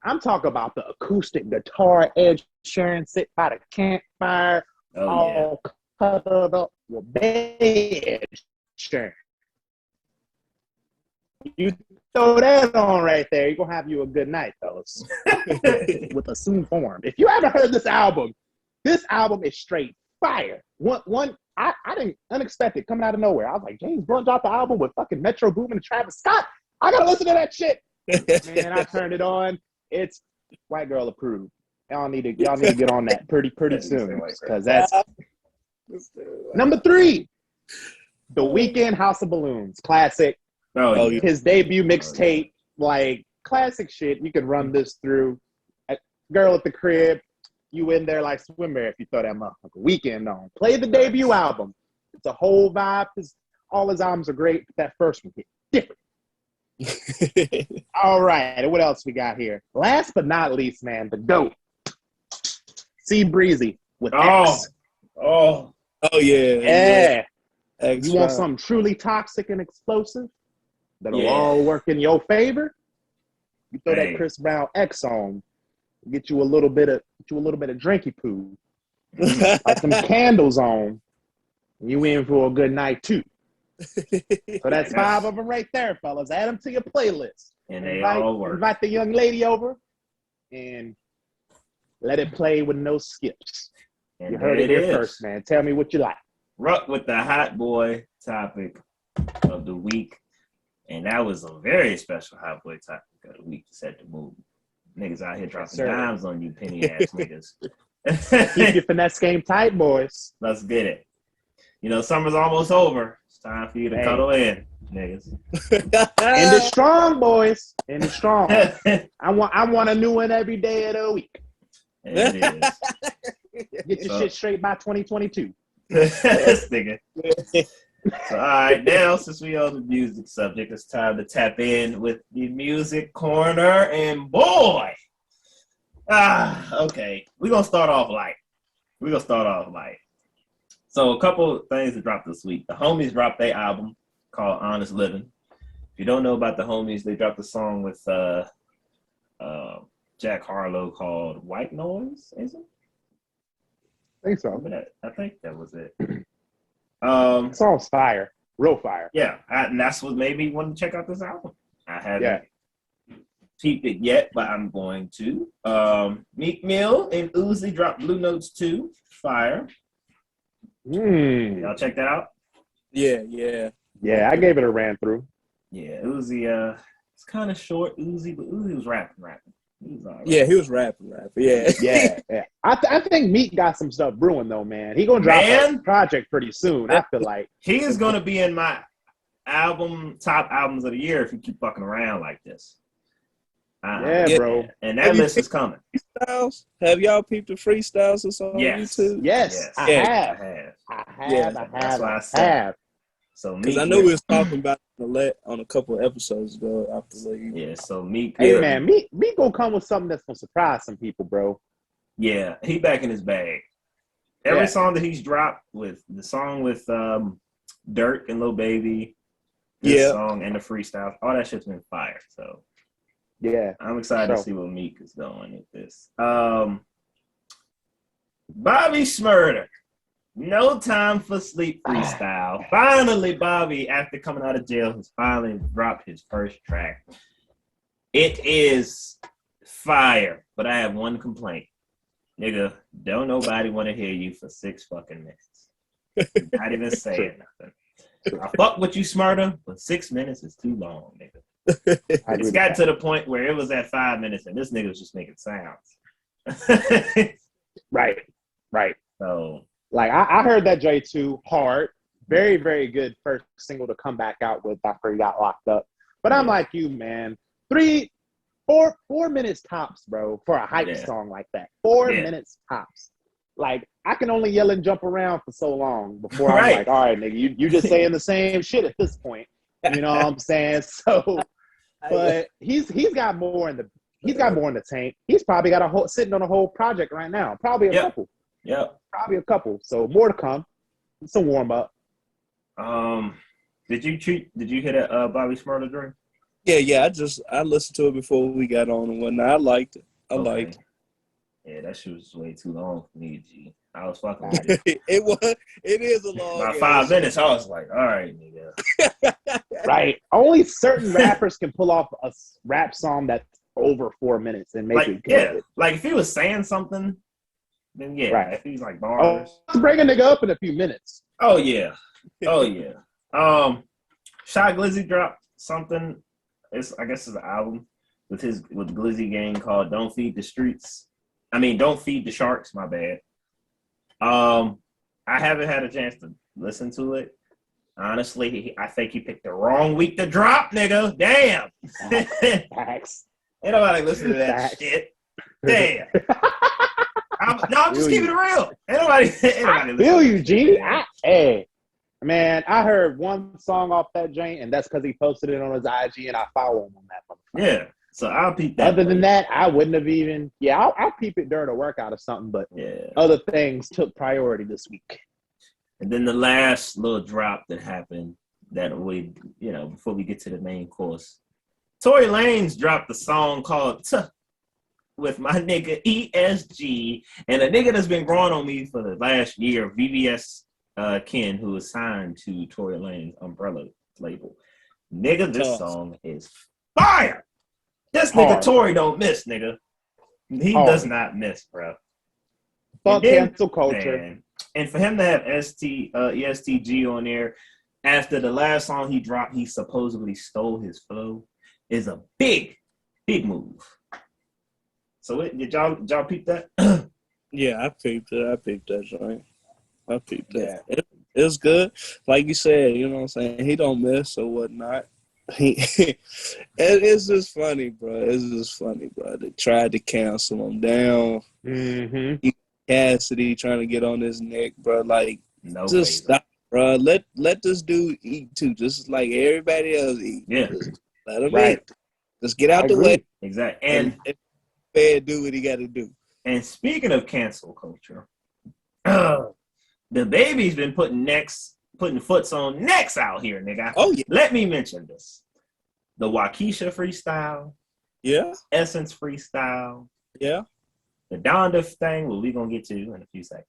I'm talking about the acoustic guitar Ed Sheeran sit by the campfire, all cuddled up with Ed Sheeran. You throw that on right there, you're going to have you a good night, fellas. With assumed form. If you haven't heard this album is straight fire. I didn't unexpected coming out of nowhere. I was like, James Blunt dropped the album with fucking Metro Boomin and Travis Scott. I got to listen to that shit. Man, I turned it on. It's white girl approved. Y'all need to get on that pretty soon, because that's number 3. The Weeknd, House of Balloons, classic. His debut mixtape, like classic shit. You can run this through. Girl at the crib, you in there like swimwear if you throw that motherfucker Weeknd on. Play the debut album. It's a whole vibe. All his albums are great, but that first one hit different. All right, what else we got here? Last but not least, man, the GOAT. C Breezy with X. Oh yeah. You want something truly toxic and explosive that'll all work in your favor? You throw that Chris Brown X on, get you a little bit of drinky poo, like some candles on, and you in for a good night too. So that's 5 of them right there, fellas. Add them to your playlist. And they all work. Invite the young lady over and let it play with no skips. And you heard it here first, man. Tell me what you like. Ruck with the hot boy topic of the week. And that was a very special hot boy topic of the week to set the mood. Niggas out here dropping dimes on you penny ass niggas. Keep your finesse game tight, boys. Let's get it. You know, summer's almost over. It's time for you to cuddle in, niggas. And it's strong, boys. And it's strong. I want a new one every day of the week. It is. Get your shit straight by 2022. This nigga. So, all right, now since we on the music subject, it's time to tap in with the music corner. And boy, okay, we're gonna start off light. So a couple of things that dropped this week. The Homies dropped their album called Honest Living. If you don't know about the Homies, they dropped a song with Jack Harlow called White Noise, is it? I think so. I think that was it. Song's fire. Real fire. Yeah, and that's what made me want to check out this album. I haven't peeped it yet, but I'm going to. Meek Mill and Uzi dropped Blue Notes 2. Fire. Y'all check that out? Yeah, I gave it a ran through. Yeah, Uzi, it's kind of short, Uzi, but Uzi was rapping. He was all right. Yeah, he was rapping. Yeah. I think Meek got some stuff brewing though, man. He gonna drop a project pretty soon. I feel like he is gonna be in my top albums of the year if you keep fucking around like this. Bro. And that list is coming. Freestyles? Have y'all peeped the freestyles or something on YouTube? Yes. I have. That's why I said. So because I know we was talking about it on a couple of episodes ago after leave. Yeah, so Meek. Hey man, Meek gonna come with something that's gonna surprise some people, bro. Yeah, he back in his bag. Every song that he's dropped, with the song with Dirk and Lil Baby, this song and the freestyle, all that shit's been fire. So yeah, I'm excited to see what Meek is going with this. Bobby Shmurda. No Time for Sleep freestyle. Finally, Bobby, after coming out of jail, has finally dropped his first track. It is fire, but I have one complaint. Nigga, don't nobody want to hear you for 6 fucking minutes. Not even saying nothing. I fuck with you, Smurda, but 6 minutes is too long, nigga. It's got to the point where it was at 5 minutes and this nigga was just making sounds. Right. So... Like, I heard that J2 hard. Very, very good first single to come back out with after he got locked up. But I'm like you, man. 4 minutes tops, bro, for a hype song like that. 4 minutes tops. Like, I can only yell and jump around for so long before I'm like, all right, nigga, you just saying the same shit at this point. You know what I'm saying? So, but he's got more in the tank. He's probably got sitting on a whole project right now. Probably a couple. Yep. Probably a couple. So more to come. It's a warm up. Did you hear that Bobby Shmurda drink? Yeah. I listened to it before we got on and whatnot. I liked it. I liked it. Yeah, that shit was way too long for me, G. I was fucking with it. It is a long. About 5 minutes, I was like, all right, nigga. Right. Only certain rappers can pull off a rap song that's over 4 minutes and make it good. Yeah, like if he was saying something, then right. If he's like bars. Let's bring a nigga up in a few minutes. Oh yeah. Shy Glizzy dropped something. I guess it's an album with Glizzy gang called Don't Feed the Sharks, my bad. I haven't had a chance to listen to it. Honestly, I think he picked the wrong week to drop, nigga. Damn. Facts. Ain't nobody listen to that shit. Damn. I'm just keeping it real. Ain't nobody feel you, G. Man, I heard one song off that joint, and that's because he posted it on his IG, and I follow him on that motherfucker. Yeah, so I'll peep that. Other than that, I wouldn't have even. Yeah, I'll peep it during a workout or something, but other things took priority this week. And then the last little drop that happened that we, before we get to the main course, Tory Lanez dropped a song called Tuh with my nigga ESG, and a nigga that's been growing on me for the last year, VVS Ken, who is signed to Tory Lanez umbrella label. Nigga, this song is fire. This nigga Tory don't miss, nigga. He does not miss, bro. Fuck cancel culture. Man, and for him to have ESTG on there after the last song he dropped, he supposedly stole his flow, is a big move. So did y'all peep that? Yeah, I peeped it. I peeped that joint. I peeped that. Yeah. It's good. Like you said, you know what I'm saying? He don't miss or whatnot. It's just funny, bro. They tried to cancel him down. Mm-hmm. Cassidy trying to get on his neck, bro. Like, just stop, bro. Let this dude eat too, just like everybody else eat. Yeah. Just let him eat. Just get out the way. Exactly. And do what he got to do. And speaking of cancel culture, the baby's been putting foots on necks out here, nigga. Oh yeah. Let me mention this: the Waukesha freestyle, Essence freestyle, the Donda thing. Well, we gonna get to in a few seconds.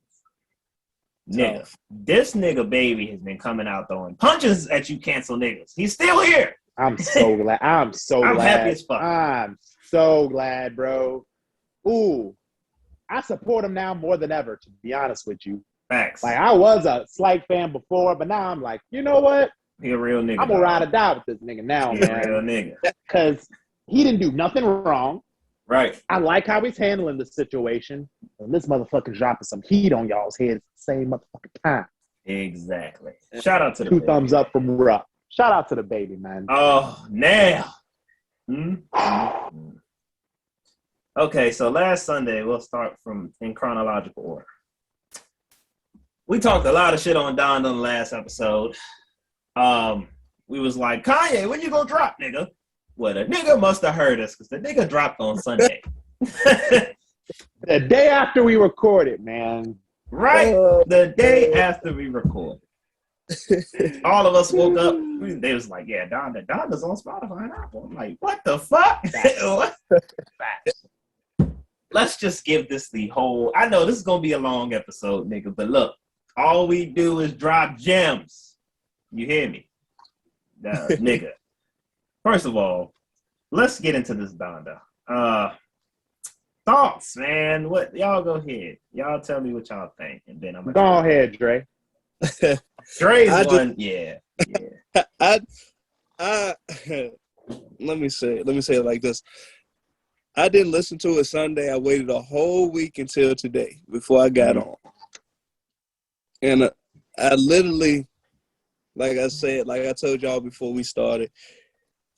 Nigga, this nigga baby has been coming out throwing punches at you, cancel niggas. He's still here. I'm so glad. I'm happy as fuck. I'm so glad, bro. Ooh, I support him now more than ever, to be honest with you. Facts. Like, I was a slight fan before, but now I'm like, you know what? He a real nigga. I'm gonna ride or die with this nigga now, man. A real nigga. Because he didn't do nothing wrong. Right. I like how he's handling the situation. And this motherfucker's dropping some heat on y'all's heads at the same motherfucking time. Exactly. Shout out to the Two baby. thumbs up from Rupp. Shout out to the baby, man. Oh, now. Okay, so last Sunday, we'll start in chronological order. We talked a lot of shit on Donda in the last episode. We was like, Kanye, when you gonna drop, nigga? Well, the nigga must have heard us because the nigga dropped on Sunday. The day after we recorded, man. Right? The day after we recorded. All of us woke up. They was like, yeah, Donda's on Spotify and Apple. I'm like, what the fuck? Let's just give this the whole. I know this is gonna be a long episode, nigga, but look, all we do is drop gems. You hear me? Nigga. First of all, let's get into this Donda. Thoughts, man. What y'all go ahead. Y'all tell me what y'all think, and then I'm gonna go ahead, Dre. Dre's one, yeah. Let me say it like this. I didn't listen to it Sunday. I waited a whole week until today before I got on. And I literally, like I told y'all before we started,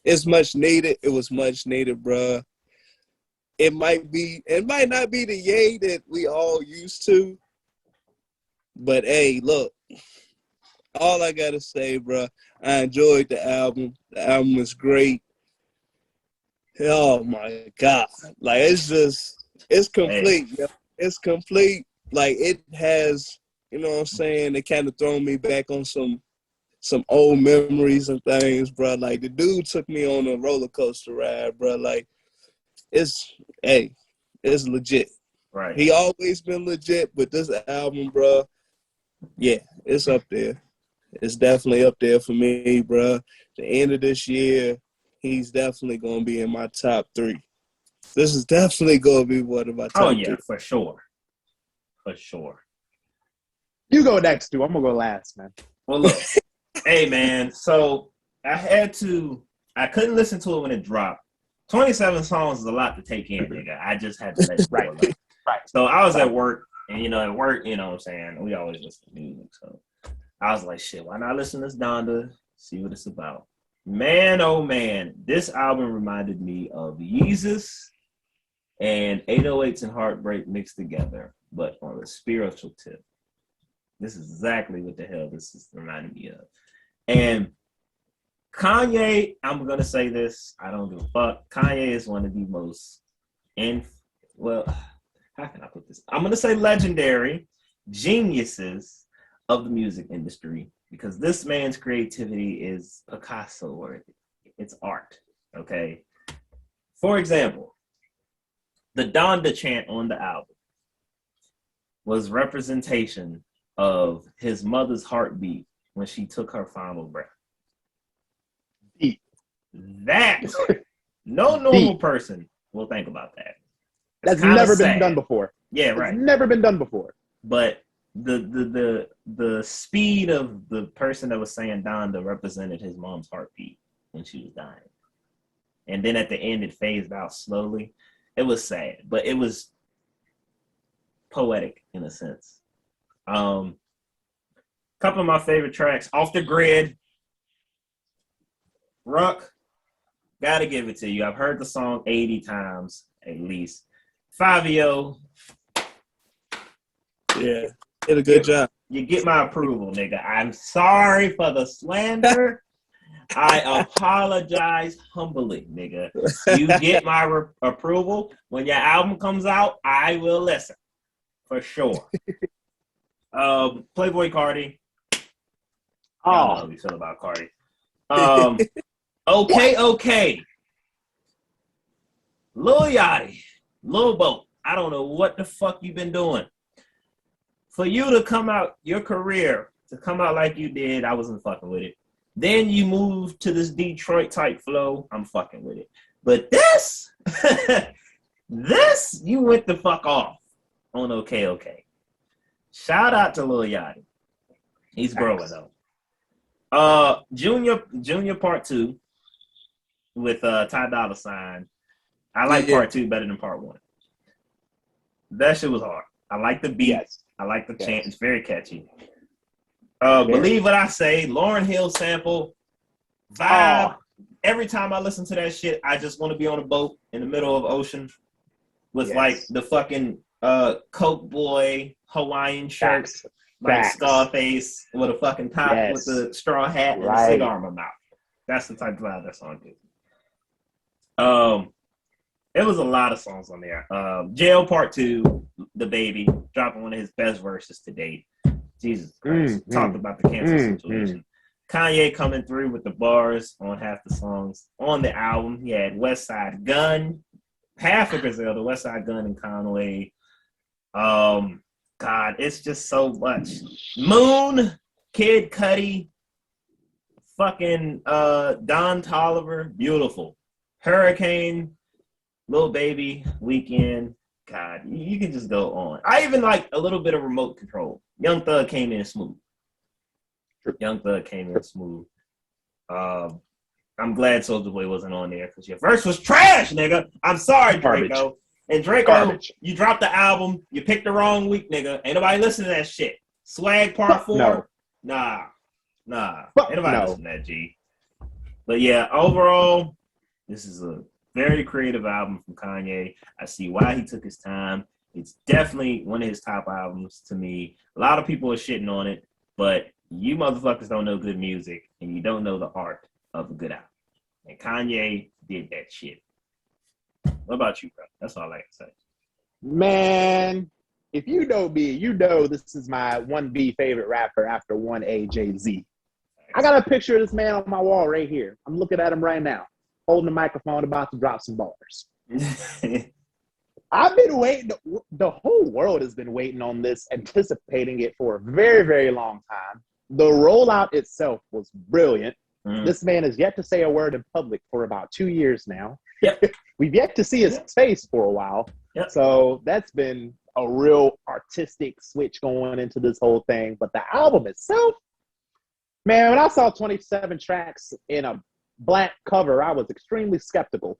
it's much needed. It was much needed, bruh. it might not be the Ye that we all used to. But hey, look, all I gotta say, bro, I enjoyed the album. The album was great. Oh my God. Like it's complete, yo. It's complete. Like it has, you know what I'm saying, it kind of thrown me back on some old memories and things, bro. Like the dude took me on a roller coaster ride, bro. Like it's legit. Right. He always been legit, but this album, bro, yeah, it's up there. It's definitely up there for me, bro. The end of this year, he's definitely gonna be in my top 3. This is definitely gonna be one of my top 3. For sure. For sure. You go next, dude. I'm gonna go last, man. Well, look, hey, man. So I couldn't listen to it when it dropped. 27 songs is a lot to take in, nigga. I just had to let it go. Right. So I was at work, and at work, you know what I'm saying, we always listen to music. So I was like, shit, why not listen to this Donda, see what it's about? Man, oh man, this album reminded me of Yeezus and 808s and Heartbreak mixed together, but on a spiritual tip. This is exactly what the hell this is reminding me of. And Kanye, I'm going to say this, I don't give a fuck. Kanye is one of the most, how can I put this? I'm going to say legendary geniuses of the music industry, because this man's creativity is Picasso worthy. It's art, okay? For example, the Donda chant on the album was representation of his mother's heartbeat when she took her final breath. Deep. That, no normal person will think about that. That's never been done before. Yeah, right. It's never been done before. But the speed of the person that was saying Donda represented his mom's heartbeat when she was dying. And then at the end, it phased out slowly. It was sad, but it was poetic in a sense. Couple of my favorite tracks, Off the Grid. Ruck, gotta give it to you. I've heard the song 80 times at least. Fabio. Yeah, did a good job. You get my approval, nigga. I'm sorry for the slander. I apologize humbly, nigga. You get my approval. When your album comes out, I will listen. For sure. Playboy Cardi. I don't know how we feel about Cardi. Okay. Lil Yachty. Lil Boat. I don't know what the fuck you been doing. For you to come out, your career, to come out like you did, I wasn't fucking with it. Then you moved to this Detroit type flow, I'm fucking with it. But this, you went the fuck off on Okay. Shout out to Lil Yachty. He's growing though. Junior Part 2 with Ty Dolla $ign. I like Part 2 better than Part 1. That shit was hard. I like the beat. Yes. I like the chant. It's very catchy. Believe What I Say, Lauryn Hill sample, vibe. Every time I listen to that shit, I just want to be on a boat in the middle of ocean with like the fucking Coke boy Hawaiian shirt, like Scarface with a fucking top with the straw hat and a cigar in my mouth. That's the type of vibe that song gives. It was a lot of songs on there. Jail Part 2, The Baby, dropping one of his best verses to date. Jesus Christ. Talked about the cancer situation. Kanye coming through with the bars on half the songs on the album. He had West Side Gun, half of Griselda, West Side Gun and Conway. God, it's just so much. Moon, Kid Cudi, fucking Don Toliver, beautiful. Hurricane, Lil Baby, Weekend. God, you can just go on. I even like a little bit of Remote Control. Young Thug came in smooth. I'm glad Soulja Boy wasn't on there because your verse was trash, nigga. I'm sorry, Draco. And Draco, you dropped the album. You picked the wrong week, nigga. Ain't nobody listen to that shit. Swag Part 4? No. Nah. Ain't nobody listen to that, G. But yeah, overall, this is a very creative album from Kanye. I see why he took his time. It's definitely one of his top albums to me. A lot of people are shitting on it, but you motherfuckers don't know good music and you don't know the art of a good album. And Kanye did that shit. What about you, bro? That's all I can say. Man, if you know me, you know this is my 1B favorite rapper after 1A Jay-Z. I got a picture of this man on my wall right here. I'm looking at him right now, holding the microphone, about to drop some bars. I've been waiting. The whole world has been waiting on this, anticipating it for a very, very long time. The rollout itself was brilliant. This man has yet to say a word in public for about 2 years now. Yep. We've yet to see his face for a while. Yep. So that's been a real artistic switch going into this whole thing. But the album itself, man, when I saw 27 tracks in a black cover, I was extremely skeptical.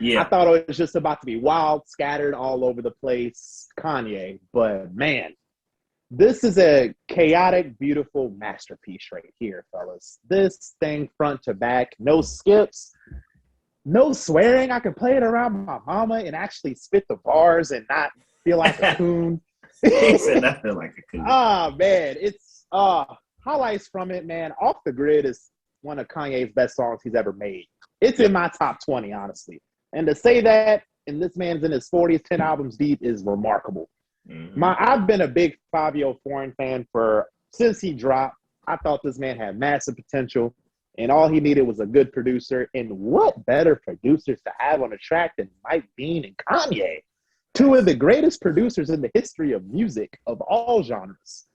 Yeah. I thought it was just about to be wild, scattered all over the place, Kanye. But man, this is a chaotic, beautiful masterpiece right here, fellas. This thing front to back, no skips, no swearing. I can play it around my mama and actually spit the bars and not feel like a coon. He said I feel like a coon. Ah, man, it's highlights from it, man. Off the Grid is one of Kanye's best songs he's ever made. It's in my top 20, honestly. And to say that, and this man's in his 40s, 10 albums deep, is remarkable. I've been a big Fabio Foreign fan since he dropped. I thought this man had massive potential, and all he needed was a good producer. And what better producers to have on a track than Mike Dean and Kanye? Two of the greatest producers in the history of music of all genres.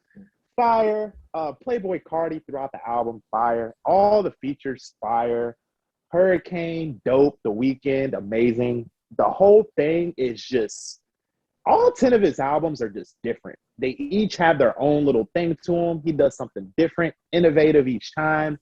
Fire. Playboy Cardi throughout the album, fire. All the features, fire. Hurricane, dope. The Weeknd, amazing. The whole thing is just, all 10 of his albums are just different. They each have their own little thing to them. He does something different, innovative each time.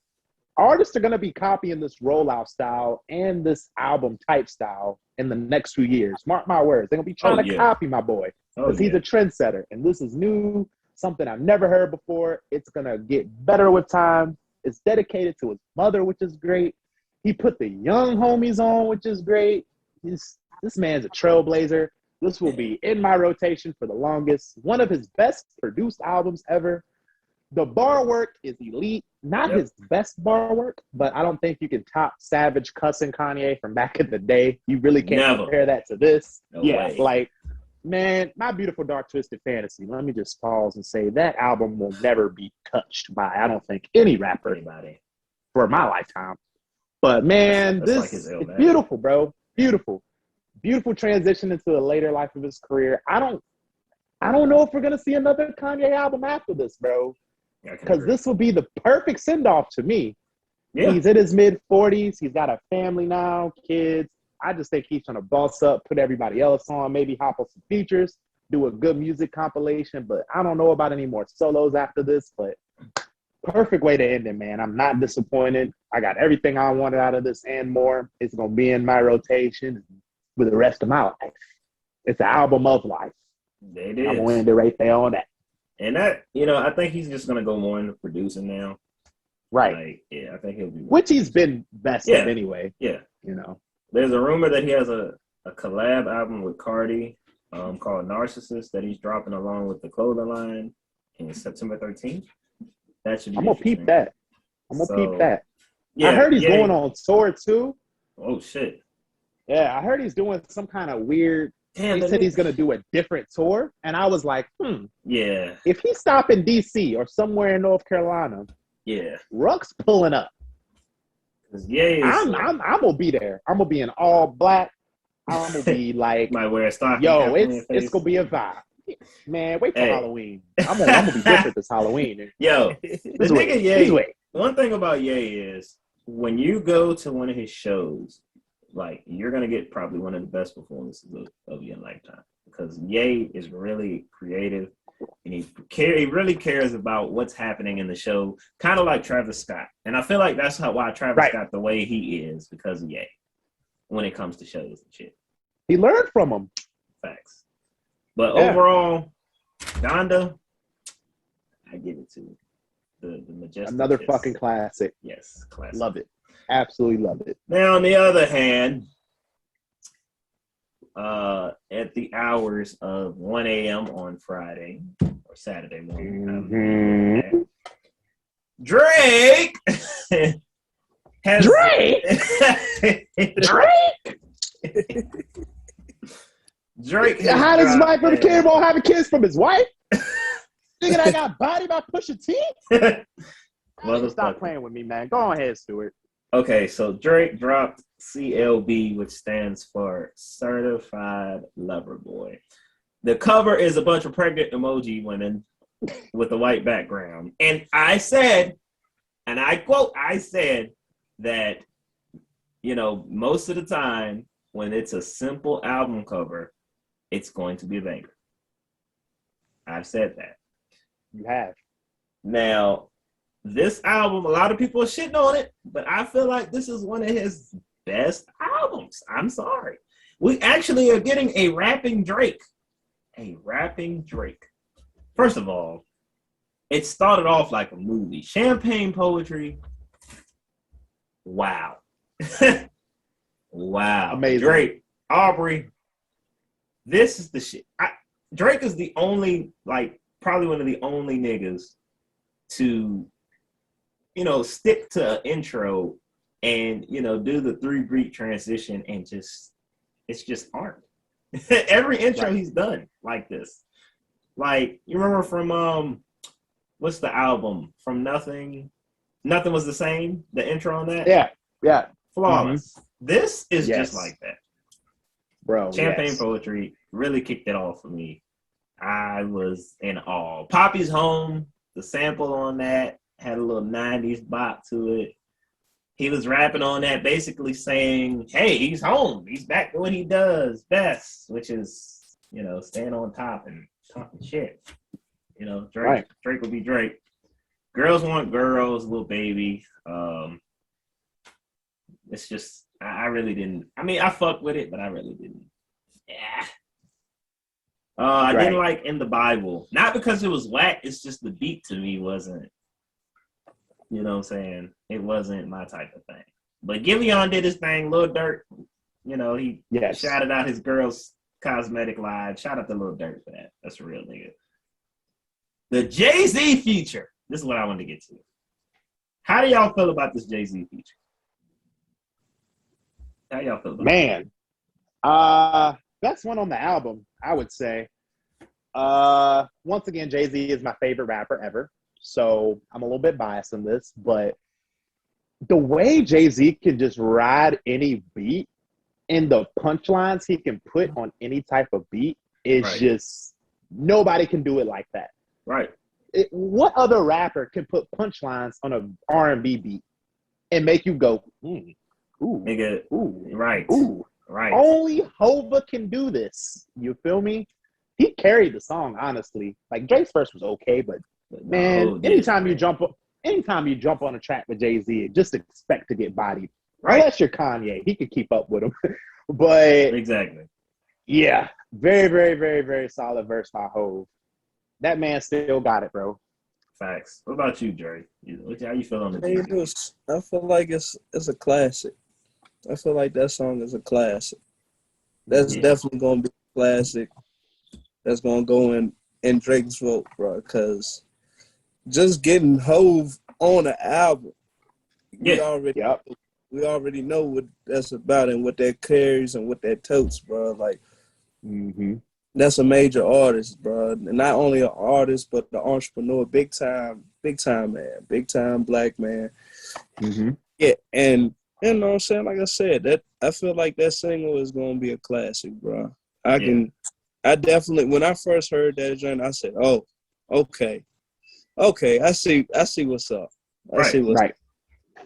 Artists are going to be copying this rollout style and this album type style in the next few years. Mark my words. They're going to be trying to copy my boy because he's a trendsetter. And this is new, something I've never heard before. It's going to get better with time. It's dedicated to his mother, which is great. He put the young homies on, which is great. This man's a trailblazer. This will be in my rotation for the longest. One of his best produced albums ever. The bar work is elite. Not his best bar work, but I don't think you can top Savage cussing Kanye from back in the day. You really can't compare that to this. No way. Like, man, My Beautiful Dark Twisted Fantasy. Let me just pause and say that album will never be touched by, I don't think, any rapper for my lifetime. But man, that's it's beautiful, bro. Beautiful. Beautiful transition into the later life of his career. I don't know if we're gonna see another Kanye album after this, bro. Because this will be the perfect send-off to me. Yeah. He's in his mid-40s. He's got a family now, kids. I just think he's trying to boss up, put everybody else on, maybe hop on some features, do a good music compilation. But I don't know about any more solos after this, but perfect way to end it, man. I'm not disappointed. I got everything I wanted out of this and more. It's going to be in my rotation for the rest of my life. It's an album of life. It is. I'm going to end it right there on that. And that, I think he's just going to go more into producing now. Right. Like, I think he'll be. Which he's been best at anyway. Yeah. There's a rumor that he has a collab album with Cardi called Narcissist that he's dropping along with the clothing line in September 13th. That should be I'm going to peep that. Yeah, I heard he's going on tour too. Oh, shit. Yeah, I heard he's doing some kind of weird. He said he's going to do a different tour. And I was like, Yeah. If he stop in D.C. or somewhere in North Carolina, Ruck's pulling up. I'm going to be there. I'm going to be in all black. I'm going to be like, might wear a stocking. Yo, it's going to be a vibe. Man, wait till Halloween. I'm gonna be different this Halloween. Yo, the nigga Ye. One thing about Ye is when you go to one of his shows, like you're gonna get probably one of the best performances of your lifetime because Ye is really creative and he really cares about what's happening in the show, kind of like Travis Scott. And I feel like that's why Travis Scott the way he is because of Ye when it comes to shows and shit. He learned from him. Facts. But overall, Donda, I give it to the Majestic. Another fucking classic. Yes, classic. Love it. Absolutely love it. Now, on the other hand, at the hours of 1 a.m. on Friday or Saturday morning. Mhm. Drake has Drake. How does Michael Kid won't have a kiss from his wife? Nigga that got bodied by Pusha T? Stop playing with me, man. Go ahead, Stuart. Okay, so Drake dropped CLB, which stands for Certified Lover Boy. The cover is a bunch of pregnant emoji women with a white background. And I said, and I quote, I said that, you know, most of the time when it's a simple album cover, it's going to be a banger. I've said that. You have. Now, this album, a lot of people are shitting on it, but I feel like this is one of his best albums. I'm sorry. We actually are getting a rapping Drake. A rapping Drake. First of all, it started off like a movie. Champagne Poetry. Wow. Wow. Amazing. Drake, Aubrey. This is the shit. Drake is the only, like, probably one of the only niggas to, you know, stick to an intro and, you know, do the 3-beat transition and just, it's just art. Every intro he's done like this. Like, you remember from, what's the album? From Nothing Was the Same? The intro on that? Yeah. Flawless. This is just like that. Bro, Champagne Poetry really kicked it off for me. I was in awe. Poppy's Home, the sample on that had a little 90s bop to it. He was rapping on that, basically saying, hey, he's home. He's back to what he does best, which is, you know, staying on top and talking shit. You know, Drake will be Drake. Girls Want Girls, Little Baby. It's just, I really didn't. I mean, I fucked with it, but I really didn't. Yeah. I didn't like In the Bible. Not because it was whack, it's just the beat to me wasn't, you know what I'm saying? It wasn't my type of thing. But Giveon did his thing. Lil Durk, you know, he shouted out his girl's cosmetic line. Shout out to Lil Durk for that. That's a real nigga. The Jay-Z feature. This is what I wanted to get to. How do y'all feel about this Jay-Z feature? How y'all feel about it? Man, best one on the album, I would say. Once again, Jay-Z is my favorite rapper ever. So I'm a little bit biased in this, but the way Jay-Z can just ride any beat and the punchlines he can put on any type of beat is just, nobody can do it like that. Right. What other rapper can put punchlines on a R&B beat and make you go, ooh, nigga, ooh, right, ooh. right. Only Hova can do this. You feel me? He carried the song, honestly. Like, Drake's verse was okay, but man, anytime you jump on a track with Jay-Z, just expect to get bodied. Right. Unless you're Kanye, he could keep up with him. But exactly. Yeah, very, very, very, very solid verse by Hov. That man still got it, bro. Facts. What about you, Jerry? How you feel on the I feel like it's a classic. I feel like that song is a classic. That's definitely going to be a classic. That's going to go in Drake's vote, bro, because just getting Hov on the album, we already know what that's about and what that carries and what that totes, bro. Like, that's a major artist, bro. And not only an artist, but the entrepreneur, big time man, big time black man. Yeah, and you know what I'm saying? Like I said, that I feel like that single is gonna be a classic, bro. I definitely, when I first heard that joint, I said, "Oh, okay, I see what's up. I see what's up."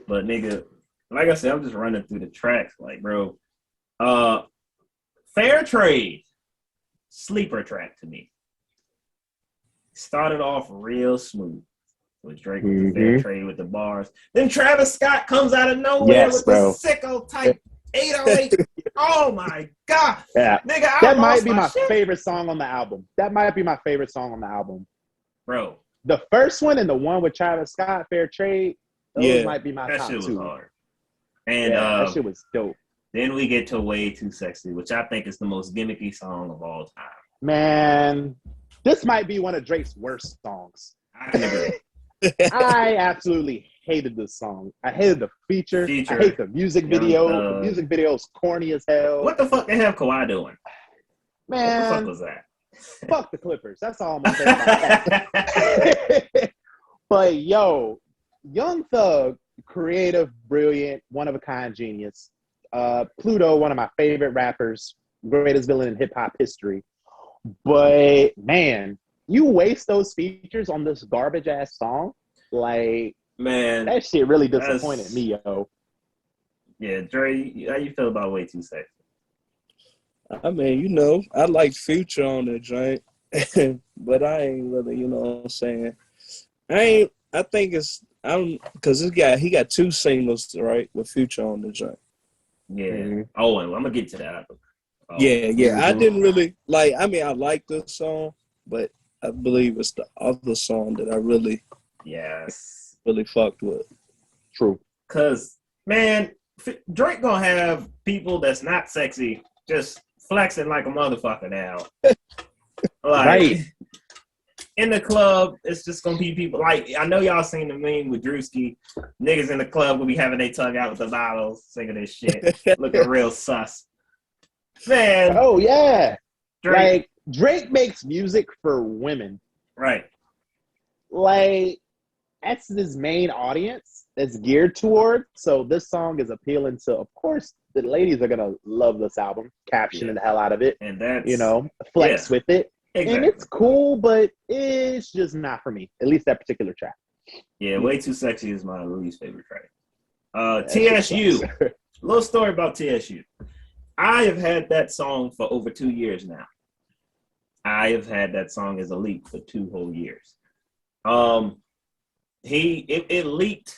But nigga, like I said, I'm just running through the tracks, like, bro. Fair Trade, sleeper track to me. Started off real smooth with Drake with the Fair Trade with the bars. Then Travis Scott comes out of nowhere with the sicko type 808. Oh my God. Yeah. Nigga, that might be my favorite song on the album. Bro. The first one and the one with Travis Scott, Fair Trade, those might be my top two. That shit was hard. And that shit was dope. Then we get to Way Too Sexy, which I think is the most gimmicky song of all time. Man, this might be one of Drake's worst songs. I can agree. I absolutely hated this song. I hated the feature. I hate the music video. The music video is corny as hell. What the fuck they have Kawhi doing? Man, what the fuck was that? Fuck the Clippers. That's all I'm gonna say about that. But yo, Young Thug, creative, brilliant, one of a kind genius. Pluto, one of my favorite rappers, greatest villain in hip hop history. But man, you waste those features on this garbage ass song, like, man, that shit really disappointed me, yo. Yeah, Dre, how you feel about Way Too Sexy? I mean, you know, I like Future on the joint, but I ain't really, you know what I'm saying. I think because he got 2 singles, right, with Future on the joint. Yeah. Mm-hmm. Oh, and I'm gonna get to that. Yeah. Mm-hmm. I didn't really like. I mean, I like this song, but I believe it's the other song that I really fucked with. True. Cause man, Drake gonna have people that's not sexy just flexing like a motherfucker now. Like, right. In the club, it's just gonna be people like, I know y'all seen the meme with Drewski. Niggas in the club will be having their tongue out with the bottles, singing this shit, looking real sus. Man. Oh yeah. Like, Drake makes music for women. Right. Like, that's his main audience that's geared toward. So this song is appealing to, of course, the ladies are gonna love this album, captioning the hell out of it, and that's, you know, flex with it. Exactly. And it's cool, but it's just not for me. At least that particular track. Yeah, Way Too Sexy is my least favorite track. TSU. Little story about TSU. I have had that song for over 2 years now. I have had that song as a leak for 2 whole years. It leaked,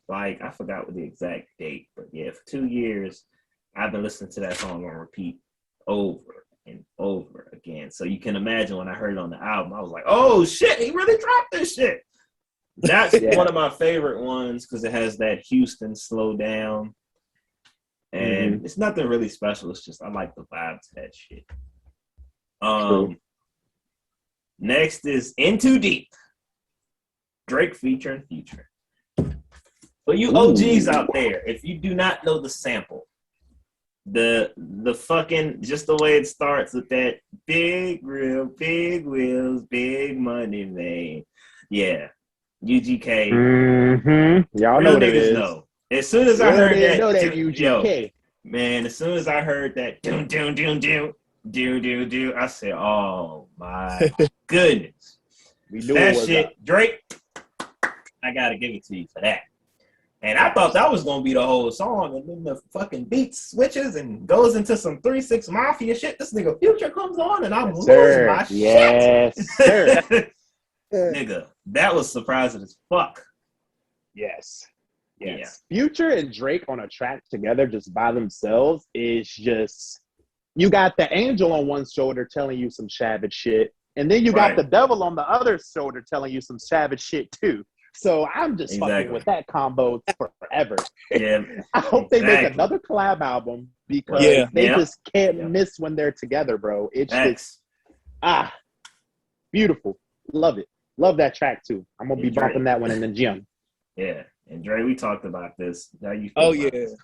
like, I forgot what the exact date, but yeah, for 2 years, I've been listening to that song on repeat over and over again. So you can imagine when I heard it on the album, I was like, oh shit, he really dropped this shit. That's one of my favorite ones because it has that Houston slow down. And it's nothing really special. It's just I like the vibe to that shit. Next is In Too Deep. Drake featuring Future. For you OGs out there, if you do not know the sample, the fucking, just the way it starts with that big grill, big wheels, big money, man. Yeah. UGK. Y'all know what it is. Know. As soon as I heard that, UGK. Man, as soon as I heard that do, I said, oh my goodness. We knew that it was shit, up. Drake, I gotta give it to you for that. And I thought that was gonna be the whole song, and then the fucking beat switches and goes into some 3-6 Mafia shit. This nigga Future comes on, and I'm losing my shit. Sir. Nigga, that was surprising as fuck. Yes. Yeah. Future and Drake on a track together just by themselves is just, you got the angel on one shoulder telling you some savage shit, and then you got the devil on the other shoulder telling you some savage shit too. So I'm just fucking with that combo forever. Yeah. I hope they make another collab album because they just can't miss when they're together, bro. It's just beautiful. Love it. Love that track too. I'm gonna be bumping that one in the gym. Yeah. And Dre, we talked about this. How you feel about this?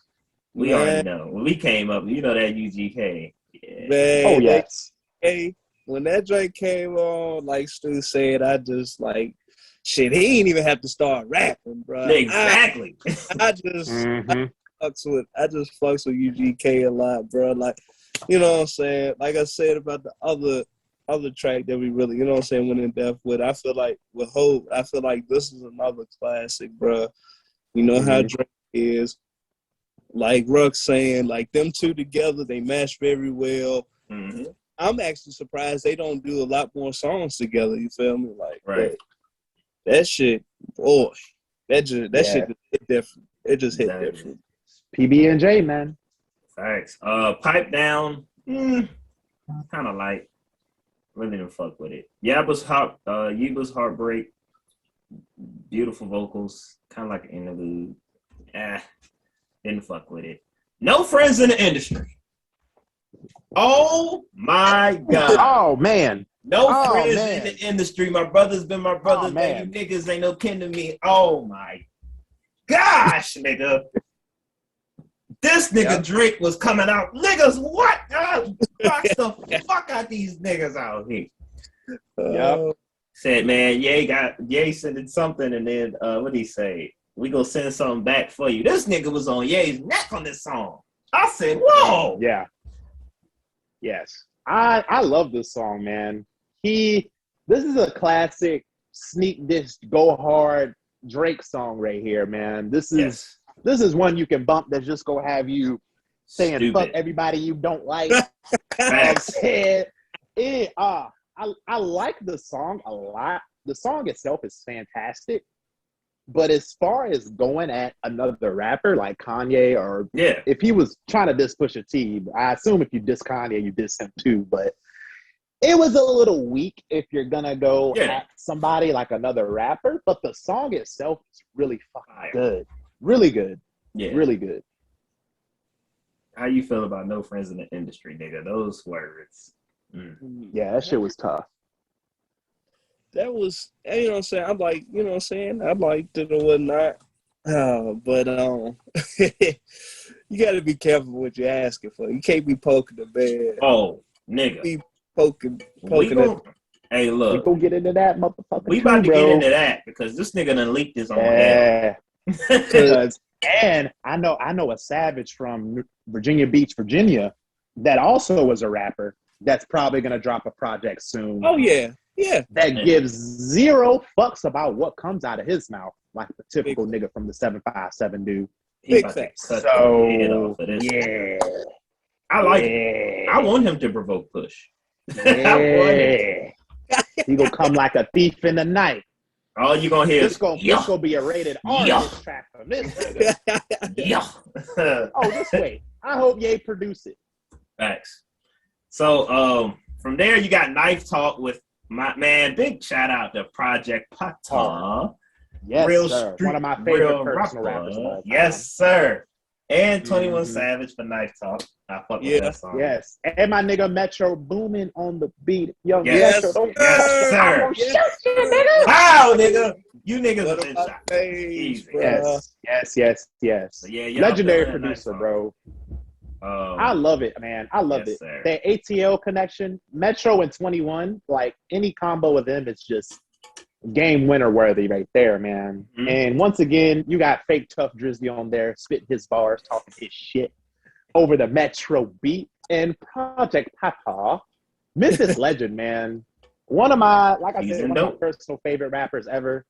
We already know. When we came up, you know that UGK. Yeah. Man, oh yes. Hey, when that Drake came on, like Stu said, I just like, shit, he ain't even have to start rapping, bro. Exactly. I just fucks with UGK a lot, bro. Like, you know what I'm saying? Like I said about the other track that we really, you know what I'm saying, went in depth with. I feel like with Hope, I feel like this is another classic, bro. You know how Drake is. Like Ruck saying, like them two together, they mesh very well. I'm actually surprised they don't do a lot more songs together. You feel me? Like that shit, boy, that shit just hit different. It just hit different. PB&J, man. Thanks. Pipe Down, kind of like, really didn't fuck with it. Yaba's Heartbreak, beautiful vocals, kind of like an interlude. Didn't fuck with it. No friends in the industry. Oh my God. Oh man. No Oh, friends man. in the industry. My brother's been my brother. Oh, man, man. you niggas ain't no kin to me. Oh my gosh, nigga. This nigga Drake was coming out. Niggas, what? Box the fuck out these niggas out here. Yep. Said, man, Ye sending something, and then what did he say? We gonna send something back for you. This nigga was on Ye's neck on this song. I said, whoa. Yeah. Yes. I love this song, man. This is a classic sneak diss go hard Drake song right here, man. This is one you can bump that's just gonna have you saying Stupid. fuck everybody you don't like. Facts. I like the song a lot. The song itself is fantastic. But as far as going at another rapper like Kanye, or if he was trying to diss Pusha T, I assume if you diss Kanye, you diss him too. But it was a little weak if you're gonna go at somebody like another rapper. But the song itself is really fucking good. Really good. Yeah. Really good. How you feel about no friends in the industry, nigga? Those words. Yeah, that shit was tough. That was, you know what I'm saying? I like, you know what I'm saying? I liked it or whatnot. But you got to be careful what you're asking for. You can't be poking the bear. Oh, nigga. Be poking it. Hey, look. We gonna get into that, motherfucker. We about to get into that because this nigga done leaked his own Yeah. And I know a savage from Virginia Beach, Virginia, that also was a rapper that's probably gonna drop a project soon. Oh yeah. Yeah. That gives zero fucks about what comes out of his mouth, like the typical nigga from the 757 dude. Big facts. So yeah. I like it. I want him to provoke Push. Yeah. He gonna come like a thief in the night. All you gonna hear this gonna be a rated R diss track from this nigga. Oh, this way. I hope Ye produce it. Facts. So from there you got Knife Talk with my man. Big shout out to Project Pata. Yes, real sir. Street, One of my favorite personal rapper. rappers of all time. Yes, sir. And 21 Savage for Knife Talk. I fuck with that song. Yes. And my nigga Metro booming on the beat. Young yes, Metro. Yes, sir. Wow, nigga. You niggas been shot. Easy. Yes. So yeah, legendary producer, bro. I love it, man. I love it. Sir. That ATL connection, Metro and 21, like any combo with them, it's just game winner worthy right there, man. Mm-hmm. And once again, you got fake tough Drizzy on there, spitting his bars, talking his shit over the Metro beat. And Project Papa, Memphis legend, man. One of my, like I said, one of my personal favorite rappers ever.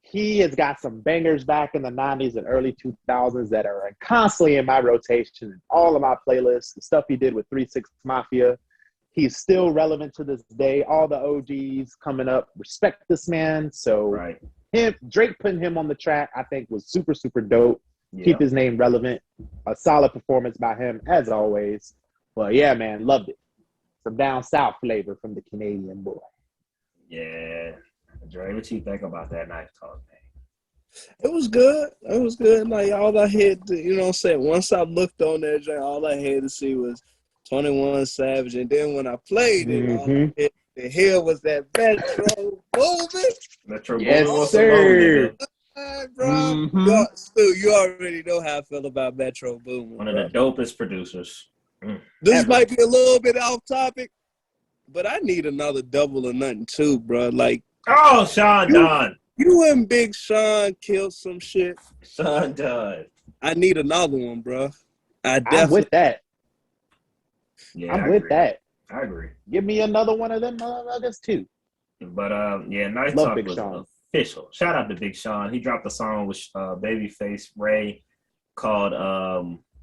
He has got some bangers back in the 90s and early 2000s that are constantly in my rotation and all of my playlists. The stuff he did with 3-6 Mafia. He's still relevant to this day. All the OGs coming up respect this man. So Drake putting him on the track, I think, was super, super dope. Yeah. Keep his name relevant. A solid performance by him, as always. But yeah, man, loved it. Some down south flavor from the Canadian boy. Yeah. Dre, what you think about that Knife Talk, man? It was good. It was good. Like, all I had to, you know what I'm saying? Once I looked on that joint, all I had to see was 21 Savage. And then when I played it, all I had to hear was that Metro booming. Metro yes, booming. Sir. Bro. Stu, you already know how I feel about Metro booming. One of the dopest producers. This might be a little bit off topic, but I need another Double or Nothing too, bro. Like, oh, Sean Dunn. You and Big Sean killed some shit. Sean Dunn. I need another one, bro. I'm with that. Yeah, I'm with that. I agree. Give me another one of them motherfuckers too. But yeah, Knife Talk was official. Shout out to Big Sean. He dropped a song with Babyface Ray called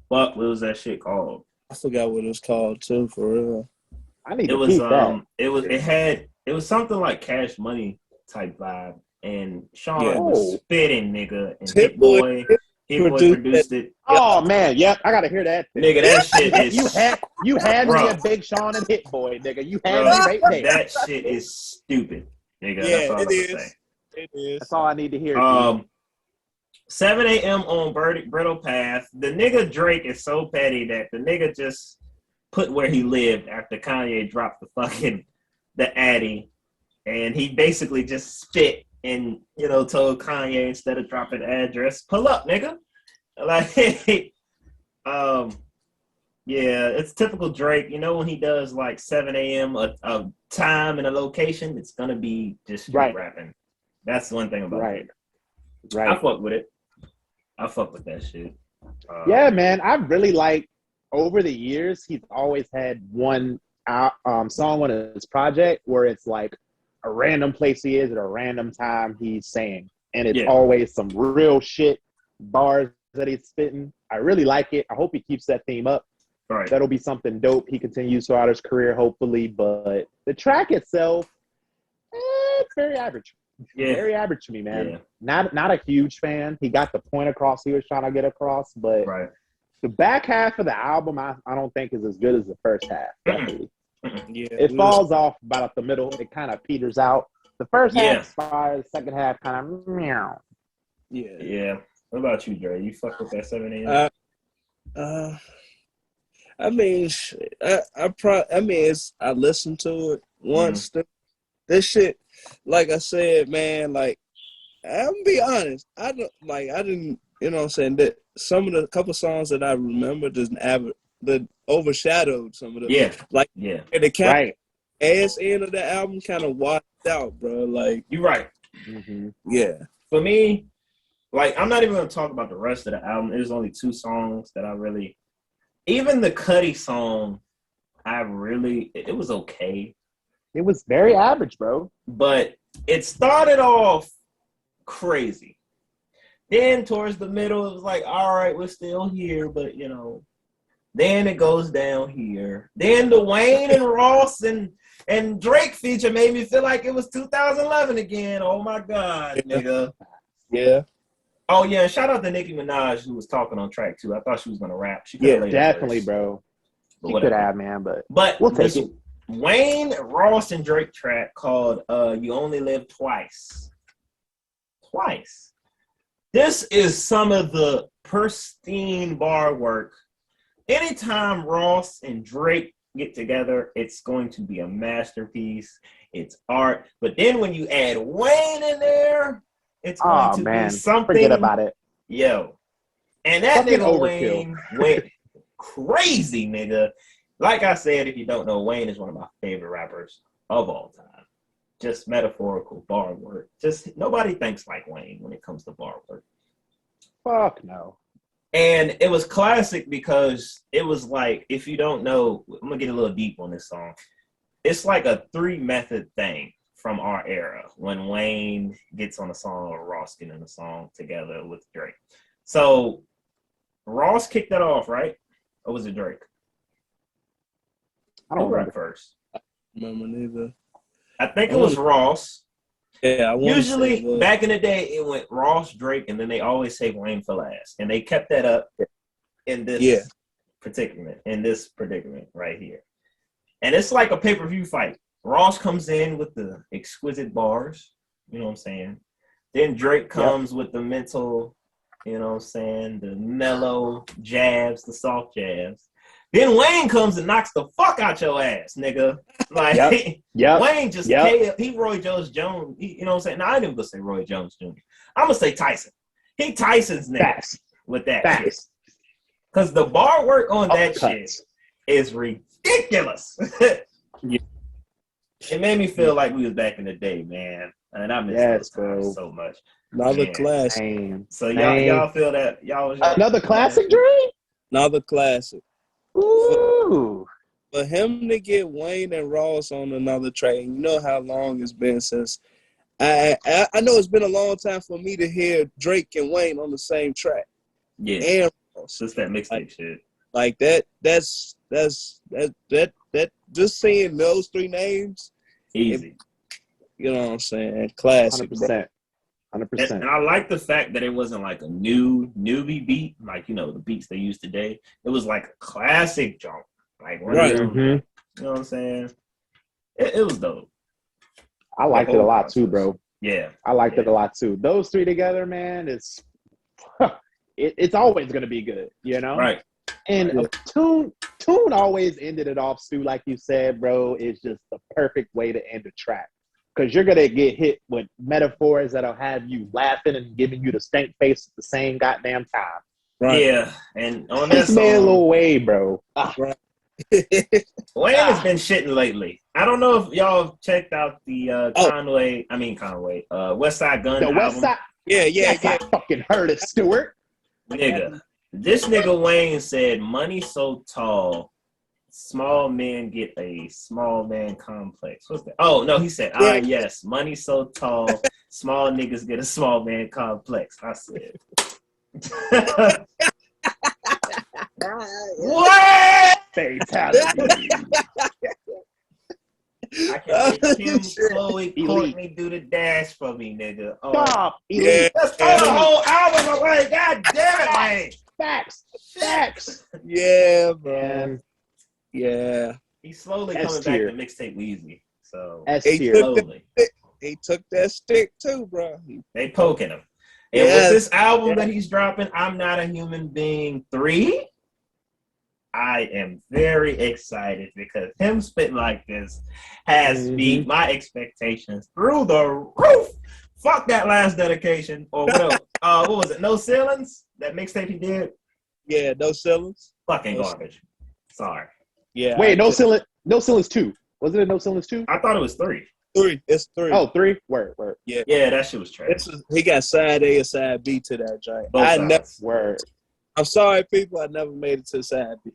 what was that shit called? I forgot what it was called too, for real. I need to keep that. It was something like Cash Money type vibe, and Sean was spitting, nigga. And Hit Boy produced it. Oh man, yep, I gotta hear that. Nigga, that shit is. you had me at Big Sean and Hit Boy, nigga. You had me right there. That shit is stupid, nigga. Yeah, that's all it is. Say. It is. That's all I need to hear. 7 a.m. on Brittle Path. The nigga Drake is so petty that the nigga just put where he lived after Kanye dropped the Addy, and he basically just spit and told Kanye instead of dropping the address, pull up, nigga. Like, yeah, it's typical Drake. When he does like 7 a.m. a time and a location, it's gonna be just street rapping. That's one thing about it. Right. I fuck with it. I fuck with that shit. Yeah, man. I really like, over the years, he's always had one song on his project where it's like a random place he is at a random time he's saying. And it's always some real shit bars that he's spitting. I really like it. I hope he keeps that theme up. Right. That'll be something dope he continues throughout his career, hopefully. But the track itself, it's very average. Yeah. Very average to me, man. Yeah. Not a huge fan. He got the point across he was trying to get across, but the back half of the album, I don't think is as good as the first half. Definitely. It falls off about the middle. It kind of peters out. The first half inspires, the second half kind of meow. Yeah. What about you, Dre? You fuck with that 7 a.m.? I mean, I listened to it once. This shit, like I said, man, like, I'm gonna be honest. I didn't, you know what I'm saying, that some of the couple songs that I remember that overshadowed some of them. Yeah. Like, the ass end of the album kind of washed out, bro. Like, you're right. Yeah. For me, like, I'm not even gonna talk about the rest of the album. There's only 2 songs that I really, even the Cudi song, it was okay. It was very average, bro. But it started off crazy. Then towards the middle, it was like, all right, we're still here, but then it goes down here. Then the Wayne and Ross and Drake feature made me feel like it was 2011 again. Oh my God, nigga. Yeah. Oh yeah, shout out to Nicki Minaj who was talking on track 2. I thought she was gonna rap. She definitely, bro. She could have, man, but we'll take it. Wayne, Ross, and Drake track called You Only Live Twice. This is some of the pristine bar work. Anytime Ross and Drake get together, it's going to be a masterpiece. It's art. But then when you add Wayne in there, it's going to be something. Forget about it. Yo. And that nigga Wayne went crazy, nigga. Like I said, if you don't know, Wayne is one of my favorite rappers of all time. Just metaphorical bar work. Just nobody thinks like Wayne when it comes to bar work. Fuck no. And it was classic because it was like, if you don't know, I'm going to get a little deep on this song. It's like a 3-method thing from our era when Wayne gets on a song or Ross getting on a song together with Drake. So Ross kicked that off, right? Or was it Drake? I don't remember first. I don't remember neither. I think it was Ross. Yeah, usually back in the day it went Ross, Drake, and then they always say Wayne for last, and they kept that up in this predicament right here. And it's like a pay-per-view fight. Ross comes in with the exquisite bars, you know what I'm saying? Then Drake comes with the mental, you know what I'm saying, the mellow jabs, the soft jabs. Then Wayne comes and knocks the fuck out your ass, nigga. Like, Wayne just he Roy Jones, you know what I'm saying? Now, I didn't even say Roy Jones Jr. I'm going to say Tyson. He Tyson's nigga with that shit. Because the bar work on that shit is ridiculous. It made me feel like we was back in the day, man. And I miss those times so much. Another classic. Damn. So y'all feel that? Another classic, Dre? Another classic. Ooh. For him to get Wayne and Ross on another track, you know how long it's been since I know it's been a long time for me to hear Drake and Wayne on the same track. Yeah. And Ross. Just that mixtape shit. Like that's just saying those 3 names. Easy. You know what I'm saying? Classic. 100%. And I like the fact that it wasn't like a newbie beat, like, the beats they use today. It was like a classic jump. Like, you know what I'm saying? It was dope. I liked it a lot too, bro. Yeah. I liked it a lot too. Those 3 together, man, it's it's always going to be good, you know? Right. And Tune always ended it off, Stu, like you said, bro. It's just the perfect way to end a track. Because you're going to get hit with metaphors that'll have you laughing and giving you the stank face at the same goddamn time. Right. Yeah, and on that This man, song, Lil Wayne, bro. Right. Wayne has been shitting lately. I don't know if y'all have checked out the West Side Gun The album. West Side. Yeah. Yes, I fucking heard it, Stewart. Nigga, this nigga Wayne said, "Money so tall, small men get a small man complex." What's that? Oh no, he said, yes, money so tall, small niggas get a small man complex. I said, what? Fatality. I can make Kim, Chloe, Courtney do the dash for me, nigga. Oh, Stop. Yeah. let's throw the whole album away. God damn it, Wayne. Facts. Yeah, bro. And Yeah. He's slowly S coming back tier. to mixtape Weezy. So S He tier. took slowly. He took that stick too, bro. They poking him. And Yes. with this album that he's dropping, I'm Not a Human Being 3, I am very excited because him spitting like this has beat my expectations through the roof. Fuck that last dedication. Or what else? What was it? No Ceilings? That mixtape he did? Yeah, no ceilings. Fucking garbage. Sorry. Yeah. Wait, No Ceilings 2. Wasn't it No Ceilings 2? I thought it was 3. Three. It's 3. Oh, 3? Word. Yeah, that shit was trash. He got side A and side B to that joint. Both sides. Word. I'm sorry, people. I never made it to side B.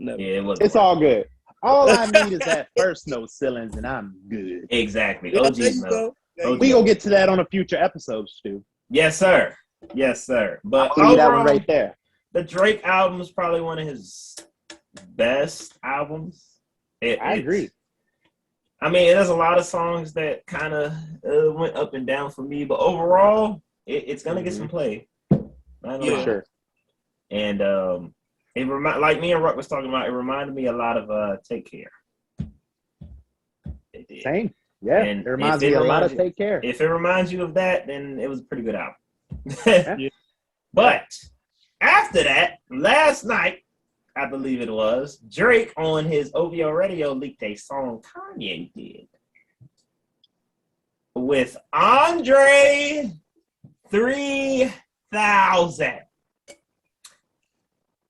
Never. Yeah, it was. It's all good. All I need is that first No Ceilings, and I'm good. Exactly. Yeah, there OG's you no. go. There you OG. We gonna get to that on a future episode, Stu. Yes, sir. Yes, sir. But I'll leave that one overall, right there. the Drake album is probably one of his best albums. I agree. I mean, there's a lot of songs that kind of went up and down for me, but overall, it's gonna get some play. For sure. And like me and Ruck was talking about, it reminded me a lot of Take Care. It did. Same. Yeah. And it reminds if me it a lot of reminds you- Take Care. If it reminds you of that, then it was a pretty good album. Yeah. But after that, last night, I believe it was, Drake on his OVO radio leaked a song Kanye did with Andre 3000.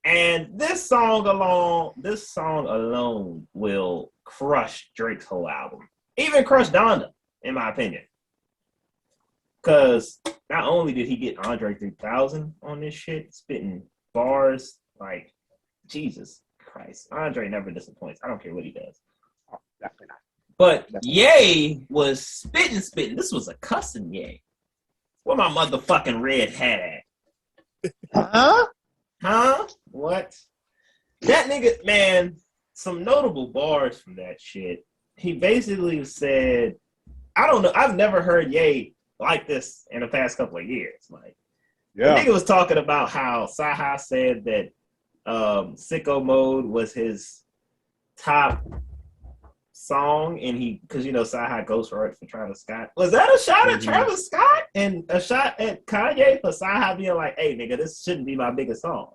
And this song alone will crush Drake's whole album. Even crush Donda, in my opinion. Because not only did he get Andre 3000 on this shit, spitting bars like, Jesus Christ. Andre never disappoints. I don't care what he does. Oh, definitely not. But Ye was spitting. This was a cussing Ye. Where my motherfucking red hat at? Huh? What? That nigga, man, some notable bars from that shit. He basically said, I don't know, I've never heard Ye like this in the past couple of years. Like, the nigga was talking about how Saha said that Sicko Mode was his top song, and because Saha goes for Travis Scott. Was that a shot at Travis Scott and a shot at Kanye for Saha being like, hey nigga, this shouldn't be my biggest song?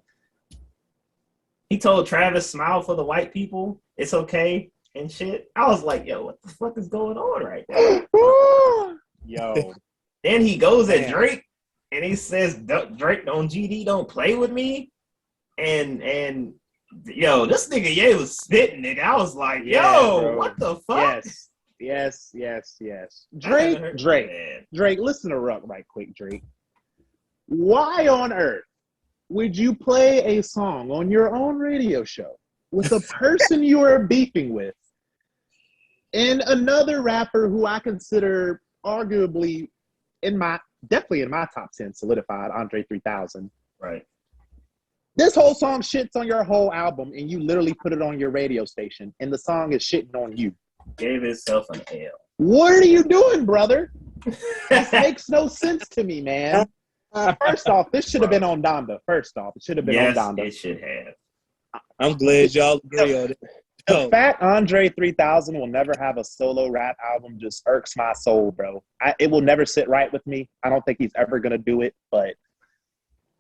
He told Travis, smile for the white people, it's okay and shit. I was like, yo, what the fuck is going on right now? Yo. Then he goes at Drake and he says, Drake on GD don't play with me. And yo, this nigga Ye was spitting, nigga. I was like, yo, what the fuck? Yes. Drake, listen to Ruck right quick, Drake. Why on earth would you play a song on your own radio show with a person you are beefing with and another rapper who I consider arguably definitely in my top 10 solidified, Andre 3000. Right. This whole song shits on your whole album, and you literally put it on your radio station, and the song is shitting on you. Gave himself an L. What are you doing, brother? This makes no sense to me, man. First off, this should have been on Donda. First off, it should have been on Donda. It should have. I'm glad y'all agree on it. The fact Andre 3000 will never have a solo rap album just irks my soul, bro. It will never sit right with me. I don't think he's ever going to do it, but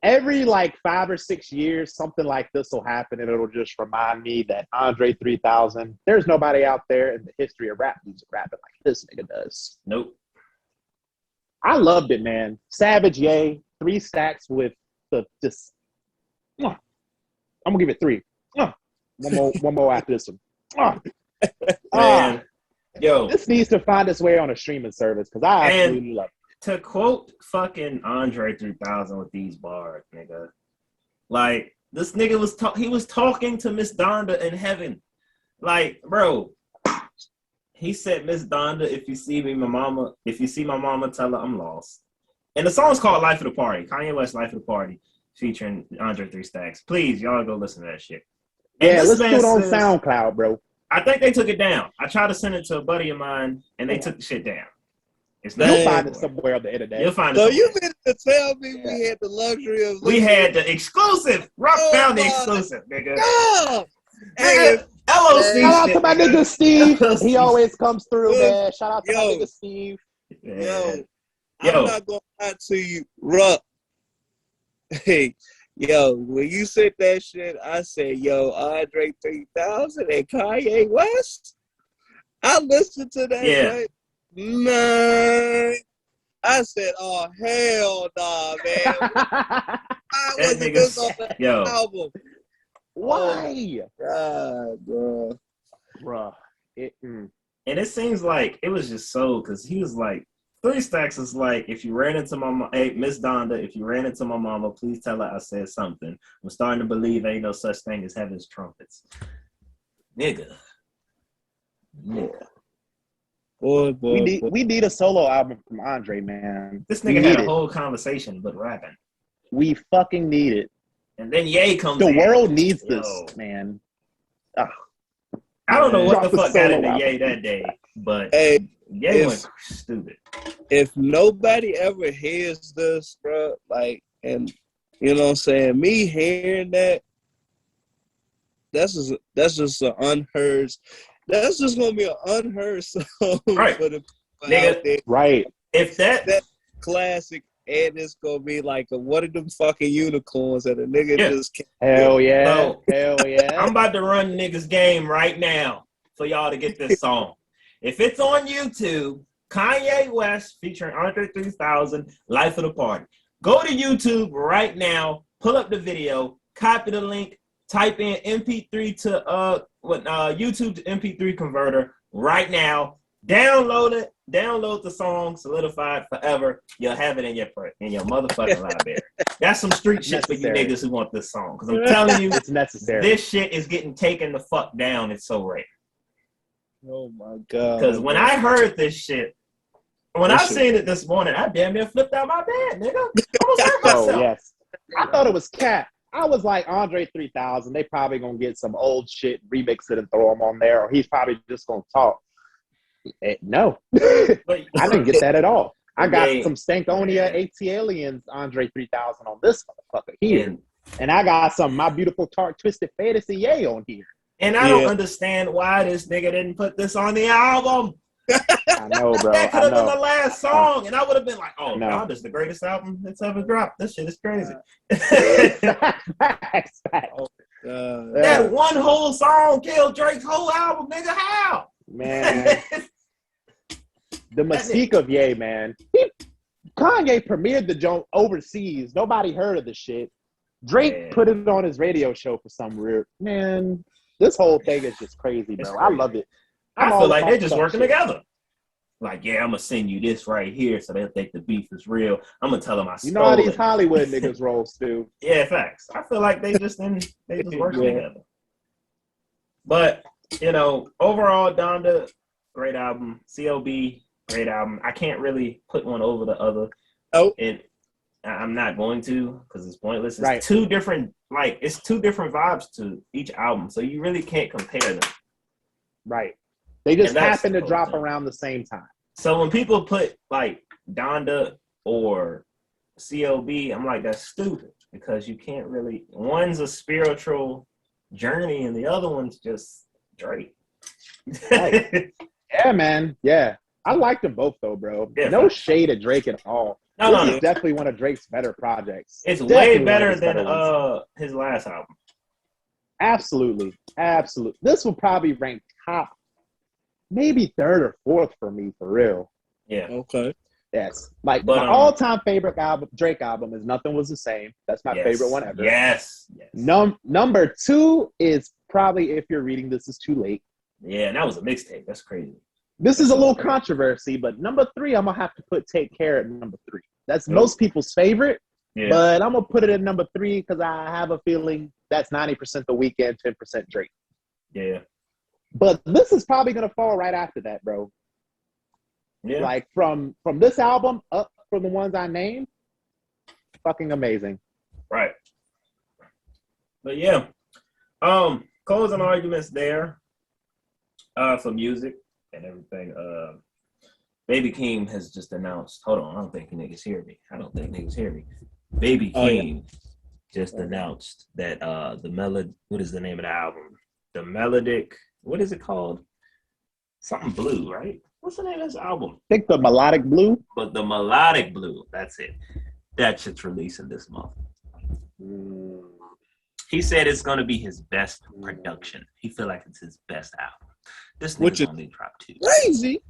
every like 5 or 6 years, something like this will happen, and it'll just remind me that Andre 3000, there's nobody out there in the history of rap music rapping like this nigga does. Nope. I loved it, man. Savage, Ye, 3 stacks with the just. I'm gonna give it 3. One more after this one. Man, yo, this needs to find its way on a streaming service because I absolutely love it. To quote fucking Andre 3000 with these bars, nigga, like this nigga was talking to Miss Donda in heaven, like, bro. He said, Miss Donda, if you see my mama, tell her I'm lost. And the song's called Life of the Party. Kanye West Life of the Party, featuring Andre 3 Stacks. Please, y'all go listen to that shit. And yeah, let's do it on SoundCloud, bro. I think they took it down. I tried to send it to a buddy of mine, and they took the shit down. You'll find it somewhere on the internet. You'll find it. So you meant to tell me we had the luxury of we had the exclusive. Rock found the exclusive, nigga. Yeah. Hey, LOC. Shout out to my nigga Steve. He always comes through, man. Shout out to my nigga Steve. Yo, I'm not gonna lie to you, Ruck. Hey, yo, when you said that shit, I said, yo, Andre 3000 and Kanye West. I listened to that. Yeah. Right? Man, I said, oh hell nah, man. I wasn't this on the album. Why? God, bro. Bruh. And it seems like it was just so because he was like 3 Stacks is like, if you ran into my hey Miss Donda, if you ran into my mama, please tell her I said something. I'm starting to believe ain't no such thing as heaven's trumpets. Nigga. Yeah. Boy. We need a solo album from Andre, man. This nigga had a whole conversation but rapping. We fucking need it. And then Ye comes in. The world needs this, man. I don't know what the fuck got into Ye that day, but hey, Ye went stupid. If nobody ever hears this, bro, like, and you know what I'm saying, me hearing that, that's just an unheard. That's just gonna be an unheard song right. For the nigga. Right. If that classic, and it's gonna be like one of them fucking unicorns that a nigga just can't. Hell yeah. So, hell yeah. I'm about to run niggas game right now for y'all to get this song. If it's on YouTube, Kanye West featuring Andre 3000, Life of the Party. Go to YouTube right now, pull up the video, copy the link, type in MP3 to YouTube to MP3 converter right now. Download it. Download the song, solidified forever. You'll have it in your motherfucking library. That's some street shit for you niggas who want this song. Because I'm telling you, it's necessary. This shit is getting taken the fuck down. It's so rare. Oh my god! Because when I heard this shit, I seen it this morning, I damn near flipped out my bed, nigga. I almost hurt myself. Oh yes. I thought it was cat. I was like, Andre 3000, they probably gonna get some old shit, remix it and throw him on there, or he's probably just gonna talk. No. I didn't get that at all. I got some Stankonia AT-Aliens Andre 3000 on this motherfucker here. And I got some My Beautiful Dark Twisted Fantasy Ye on here. And I don't understand why this nigga didn't put this on the album. I know, bro. That could have been the last song, and I would have been like, "Oh God, this is the greatest album that's ever dropped. This shit is crazy." That one whole song killed Drake's whole album, nigga. How? Man, the mystique of Ye, man. Kanye premiered the joint overseas. Nobody heard of the shit. Drake put it on his radio show for some weird man. This whole thing is just crazy, bro. I love it. I feel like they're just working together. Like, yeah, I'm gonna send you this right here, so they'll think the beef is real. I'm gonna tell them I stole it. You know how these Hollywood niggas roll, Stu. Yeah, facts. I feel like they just working together. But overall, Donda, great album. CLB, great album. I can't really put one over the other. Oh, I'm not going to because it's pointless. It's right. two different vibes to each album, so you really can't compare them. Right. They just happen to drop around the same time. So when people put like Donda or CLB, I'm like, that's stupid because you can't really. One's a spiritual journey and the other one's just Drake. Right. Yeah, man. Yeah. I like them both though, bro. Yeah, no shade at Drake at all. This is definitely one of Drake's better projects. It's Definitely way better than ones. his last album. Absolutely. This will probably rank top, maybe third or fourth for me, for real. Yeah. Okay. Yes. Like, my all-time favorite Drake album is Nothing Was the Same. That's my favorite one ever. Yes. Number 2 is probably If You're Reading This Is Too Late. Yeah, and that was a mixtape. That's crazy. This is a little controversy, but number 3, I'm going to have to put Take Care at number 3. That's most people's favorite, but I'm going to put it at number 3 because I have a feeling that's 90% The Weeknd, 10% Drake. Yeah. But this is probably going to fall right after that, bro. Yeah. Like, from this album up from the ones I named, fucking amazing. Right. But yeah. Closing arguments there for music and everything. Baby Keem has just announced. Hold on, I don't think niggas hear me. Baby Keem just announced that what is the name of the album? The Melodic, what is it called? Something Blue, right? What's the name of this album? I think the Melodic Blue. But the Melodic Blue, that's it. That shit's releasing this month. He said it's gonna be his best production. He feel like it's his best album. This nigga's only dropped 2. Crazy.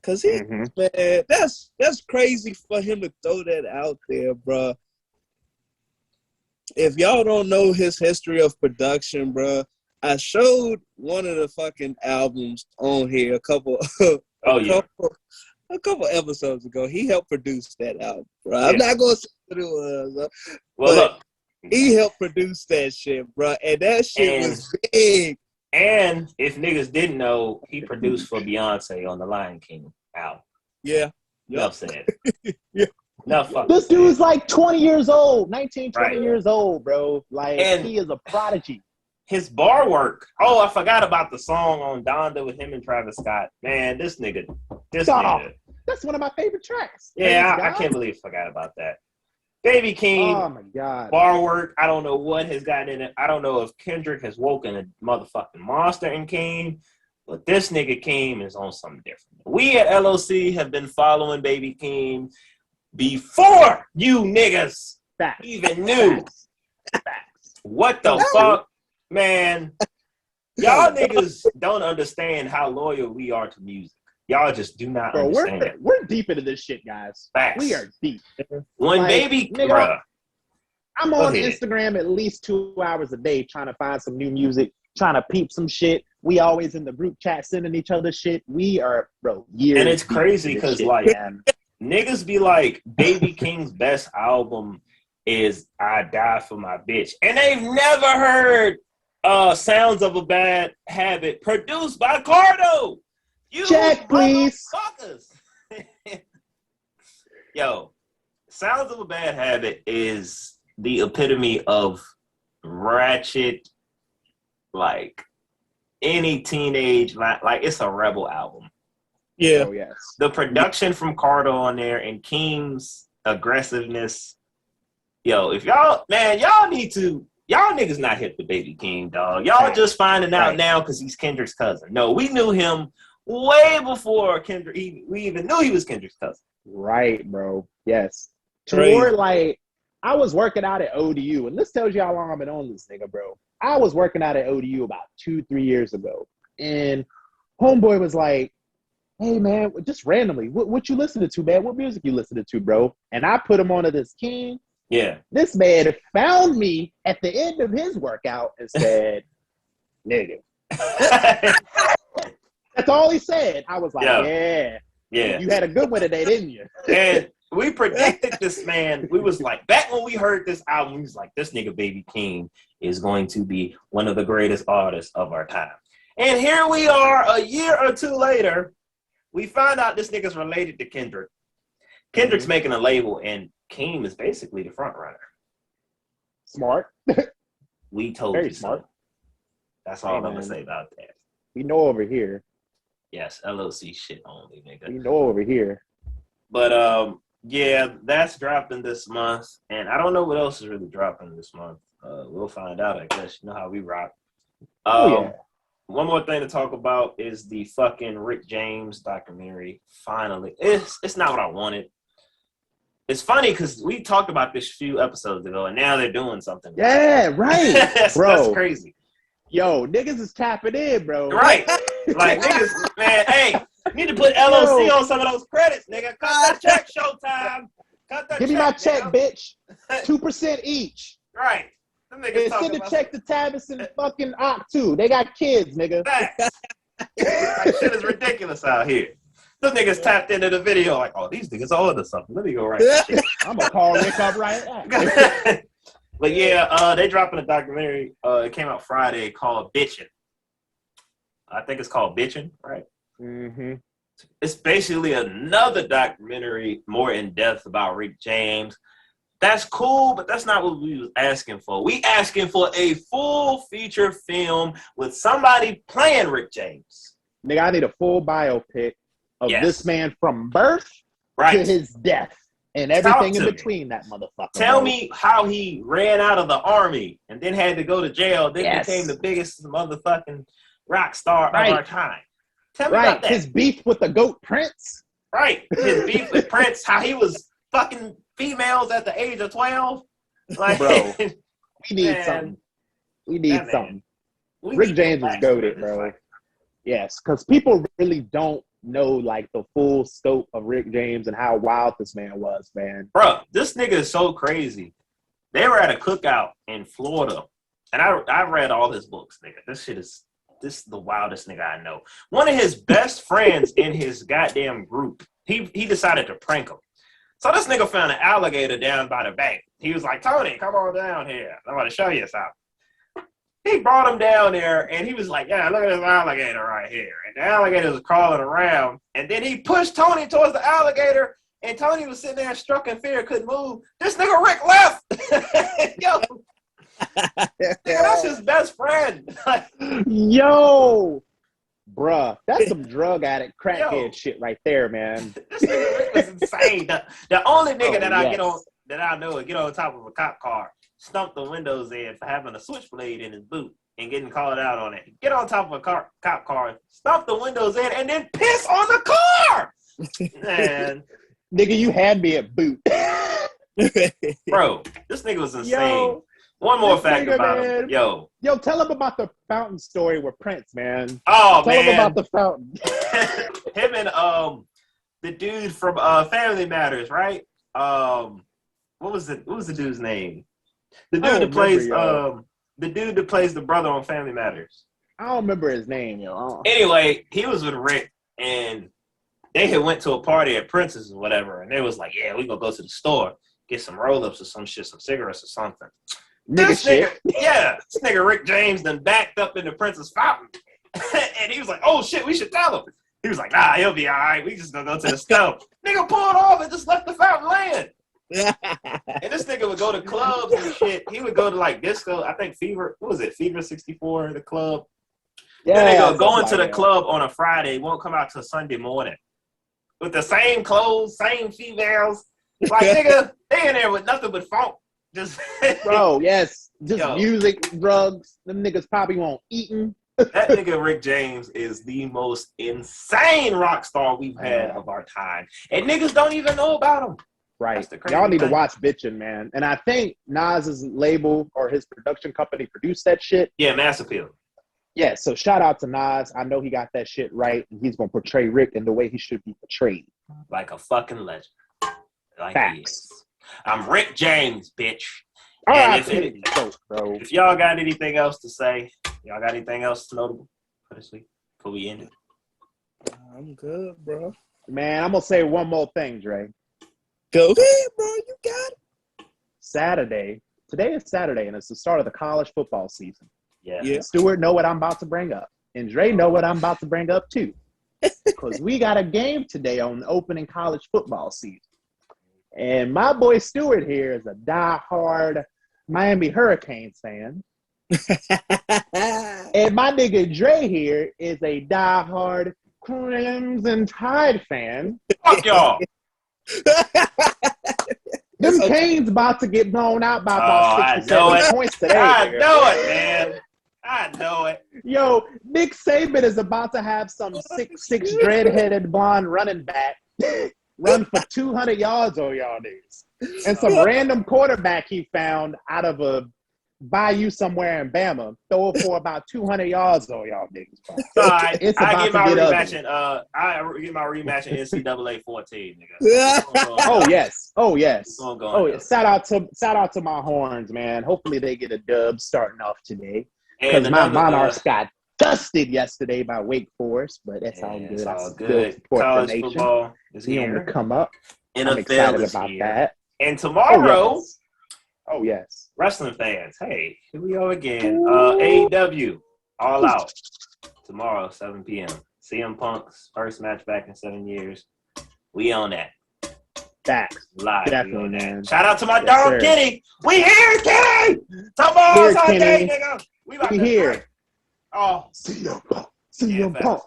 Cause man, that's crazy for him to throw that out there, bro. If y'all don't know his history of production, bro, I showed one of the fucking albums on here a couple episodes ago. He helped produce that album, bro. I'm not gonna say what it was, but look, he helped produce that shit, bro, and that shit was big. And if niggas didn't know, he produced for Beyonce on the Lion King album. Yeah. Enough said. Yeah. This dude's like 20 years old, 19, 20 years old, bro. Like, and he is a prodigy. His bar work. Oh, I forgot about the song on Donda with him and Travis Scott. Man, this nigga. That's one of my favorite tracks. Yeah, I can't believe I forgot about that. Baby King, oh my God, bar work. I don't know what has gotten in it. I don't know if Kendrick has woken a motherfucking monster in King, but this nigga King is on something different. We at LOC have been following Baby King before you niggas even knew. What the fuck, man? Y'all niggas don't understand how loyal we are to music. Y'all just do not understand. We're deep into this shit, guys. Facts. We are deep. When nigga, I'm on Instagram at least 2 hours a day trying to find some new music, trying to peep some shit. We always in the group chat sending each other shit. We are, bro, years. And it's crazy because, like, niggas be like, Baby King's best album is I Die For My Bitch. And they've never heard Sounds of a Bad Habit produced by Cardo. You check, please. Yo, Sounds of a Bad Habit is the epitome of ratchet, like any teenage, like it's a rebel album. Yeah. Oh, yes. The production from Cardo on there and Keem's aggressiveness. Yo, if y'all niggas not hip to Baby King, dog. Y'all just finding out now because he's Kendrick's cousin. No, we knew him way before Kendrick. We even knew he was Kendrick's cousin. Right, bro. Yes. Toward, like, I was working out at ODU, and this tells you how long I've been on this nigga, bro. I was working out at ODU about 2-3 years ago, and homeboy was like, hey, man, just randomly, what you listening to, man? What music you listening to, bro? And I put him onto this King. Yeah. This man found me at the end of his workout and said, nigga. That's all he said. I was like, yeah. You had a good one today, didn't you? And we predicted this man. We was like, back when we heard this album, we was like, this nigga Baby King is going to be one of the greatest artists of our time. And here we are a year or two later. We find out this nigga's related to Kendrick. Kendrick's making a label, and King is basically the front runner. Smart. We told Very you smart. so. That's all I'm going to say about that. We know over here. Yes, LOC shit only, nigga. We know over here. But, yeah, that's dropping this month. And I don't know what else is really dropping this month. We'll find out, I guess. You know how we rock. One more thing to talk about is the fucking Rick James documentary. Finally. It's not what I wanted. It's funny because we talked about this a few episodes ago, and now they're doing something. Yeah, right, bro. That's crazy. Yo, niggas is tapping in, bro. Right. Like, niggas, man, hey, you need to put LOC on some of those credits, nigga. Cut that check, Showtime. Cut that Give me my check, nigga. bitch. 2% each. Right. Them niggas And send a check to Tavis and fucking Ock, too. They got kids, nigga. Facts. Like, shit is ridiculous out here. Them niggas tapped into the video like, oh, these niggas old or something. Let me go right this shit. I'm going to call Rick up right now. But yeah, they dropping a documentary. It came out Friday called Bitchin'. I think it's called Bitchin', right? Mm-hmm. It's basically another documentary, more in depth about Rick James. That's cool, but that's not what we was asking for. We asking for a full feature film with somebody playing Rick James. Nigga, I need a full biopic of this man from birth to his death and everything in between that motherfucker. Tell me how he ran out of the army and then had to go to jail, then became the biggest motherfucking rock star of our time. Tell me about that. His beef with the GOAT Prince. Right. His beef with Prince, how he was fucking females at the age of 12. Like, bro, we need something. We need something. Rick James is goated, bro. Yes, because people really don't know like the full scope of Rick James and how wild this man was, man. Bro, this nigga is so crazy. They were at a cookout in Florida, and I read all his books, nigga. This is the wildest nigga I know. One of his best friends in his goddamn group, he decided to prank him. So this nigga found an alligator down by the bank. He was like, Tony, come on down here. I'm going to show you something. He brought him down there, and he was like, yeah, look at this alligator right here. And the alligator was crawling around. And then he pushed Tony towards the alligator, and Tony was sitting there struck in fear, couldn't move. This nigga Rick left. Yo. Nigga, that's his best friend. Yo. Bruh, that's some drug addict crackhead shit right there, man. This nigga Rick was insane. The only nigga that I know get on top of a cop car, stump the windows in for having a switchblade in his boot and getting called out on it. Get on top of a cop car, stump the windows in, and then piss on the car. Man. Nigga, you had me at boot. Bro, this nigga was insane. Yo, one more fact about him. Yo, tell him about the fountain story with Prince, man. Oh, tell him about the fountain. Him and the dude from Family Matters, right? What was the dude's name? The dude that plays the brother on Family Matters. I don't remember his name, yo. Anyway, he was with Rick, and they had went to a party at Prince's or whatever, and they was like, yeah, we gonna go to the store, get some roll-ups or some shit, some cigarettes or something. This nigga Rick James done backed up into Prince's fountain. And he was like, oh shit, we should tell him. He was like, nah, he'll be all right. We just gonna go to the store. Nigga pulled off and just left the fountain laying. And this nigga would go to clubs and shit. He would go to like disco, I think Fever 64, the club. Yeah, then they go into the club on a Friday, won't come out till Sunday morning. With the same clothes, same females. Like, nigga, they in there with nothing but funk. Just bro, yes. Just music, drugs. Them niggas probably won't eating. That nigga Rick James is the most insane rock star we've had of our time. And niggas don't even know about him. Right. Y'all need to watch Bitchin', man. And I think Nas's label or his production company produced that shit. Yeah, Mass Appeal. Yeah, so shout out to Nas. I know he got that shit right. And he's going to portray Rick in the way he should be portrayed. Like a fucking legend. Like Facts. He is. I'm Rick James, bitch. All and right, if y'all got anything else to say, y'all got anything else notable for this week before we end it? I'm good, bro. Man, I'm going to say one more thing, Dre. Go ahead, bro. You got it. Saturday. Today is Saturday, and it's the start of the college football season. Yeah. Stuart know what I'm about to bring up. And Dre know what I'm about to bring up, too. Because we got a game today on the opening college football season. And my boy Stuart here is a diehard Miami Hurricanes fan. And my nigga Dre here is a diehard Crimson Tide fan. Fuck y'all. Them Canes about to get blown out by about 67 points today. I know it, man. I know it. Yo, Nick Saban is about to have some 6'6" dread-headed blonde running back run for 200 yards on y'all niggas. And some random quarterback he found out of a bayou somewhere in Bama throw it for about 200 yards on y'all niggas. Bro. I It's get about my to get rematch ugly. I get my rematch in NCAA 14, nigga. Oh yes. Oh yes. It's gonna go Oh on yeah. Shout out to my Horns, man. Hopefully they get a dub starting off today. And Because my another, Monarchs got dusted yesterday by Wake Forest, but that's all good. it's I all still good. support the College nation. football is We on here. the come up. I'm NFL excited is about here. that. And tomorrow, yes. Oh yes. wrestling fans, hey, here we go again. AEW, All Out. Tomorrow, 7 p.m. CM Punk's first match back in 7 years. We on that. Facts. Live. Definitely, We on that. man. Shout out to my Yes, dog sir. Kenny. We here, Kenny. Tomorrow's Here, our day, Kenny. nigga. We about We to here. drink. Oh, CM Punk. yeah, CM facts. Punk.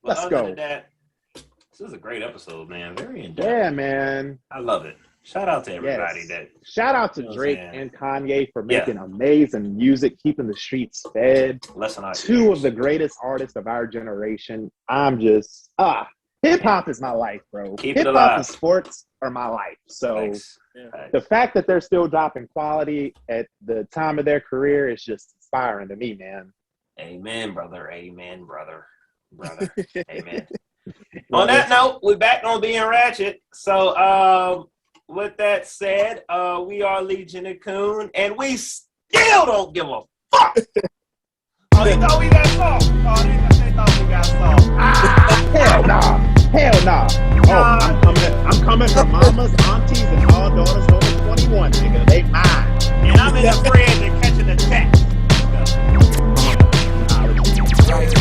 But Let's other go. than that, this is a great episode, man. Very in-depth. Yeah, man. I love it. Shout out to everybody Yes. that Shout out to You know what I'm Drake saying? and Kanye for Yeah. making amazing music, keeping the streets fed. listen out. Two of the greatest artists of our generation. I'm just hip hop is my life, bro. Keep it Hip hop alive. and sports are my life. So Thanks. the fact that they're still dropping quality at the time of their career is just inspiring to me, man. Amen, brother. Amen, brother. Brother. Amen. On that note, we're back on being ratchet. So, with that said, we are Legion and Coon, and we still don't give a fuck. Oh, you thought we got salt? Oh, they thought we got salt. Hell nah. Hell nah. Oh, I'm coming for mamas, aunties, and all daughters over 21, nigga. They mine. And I'm in the friend and catching the text. Right.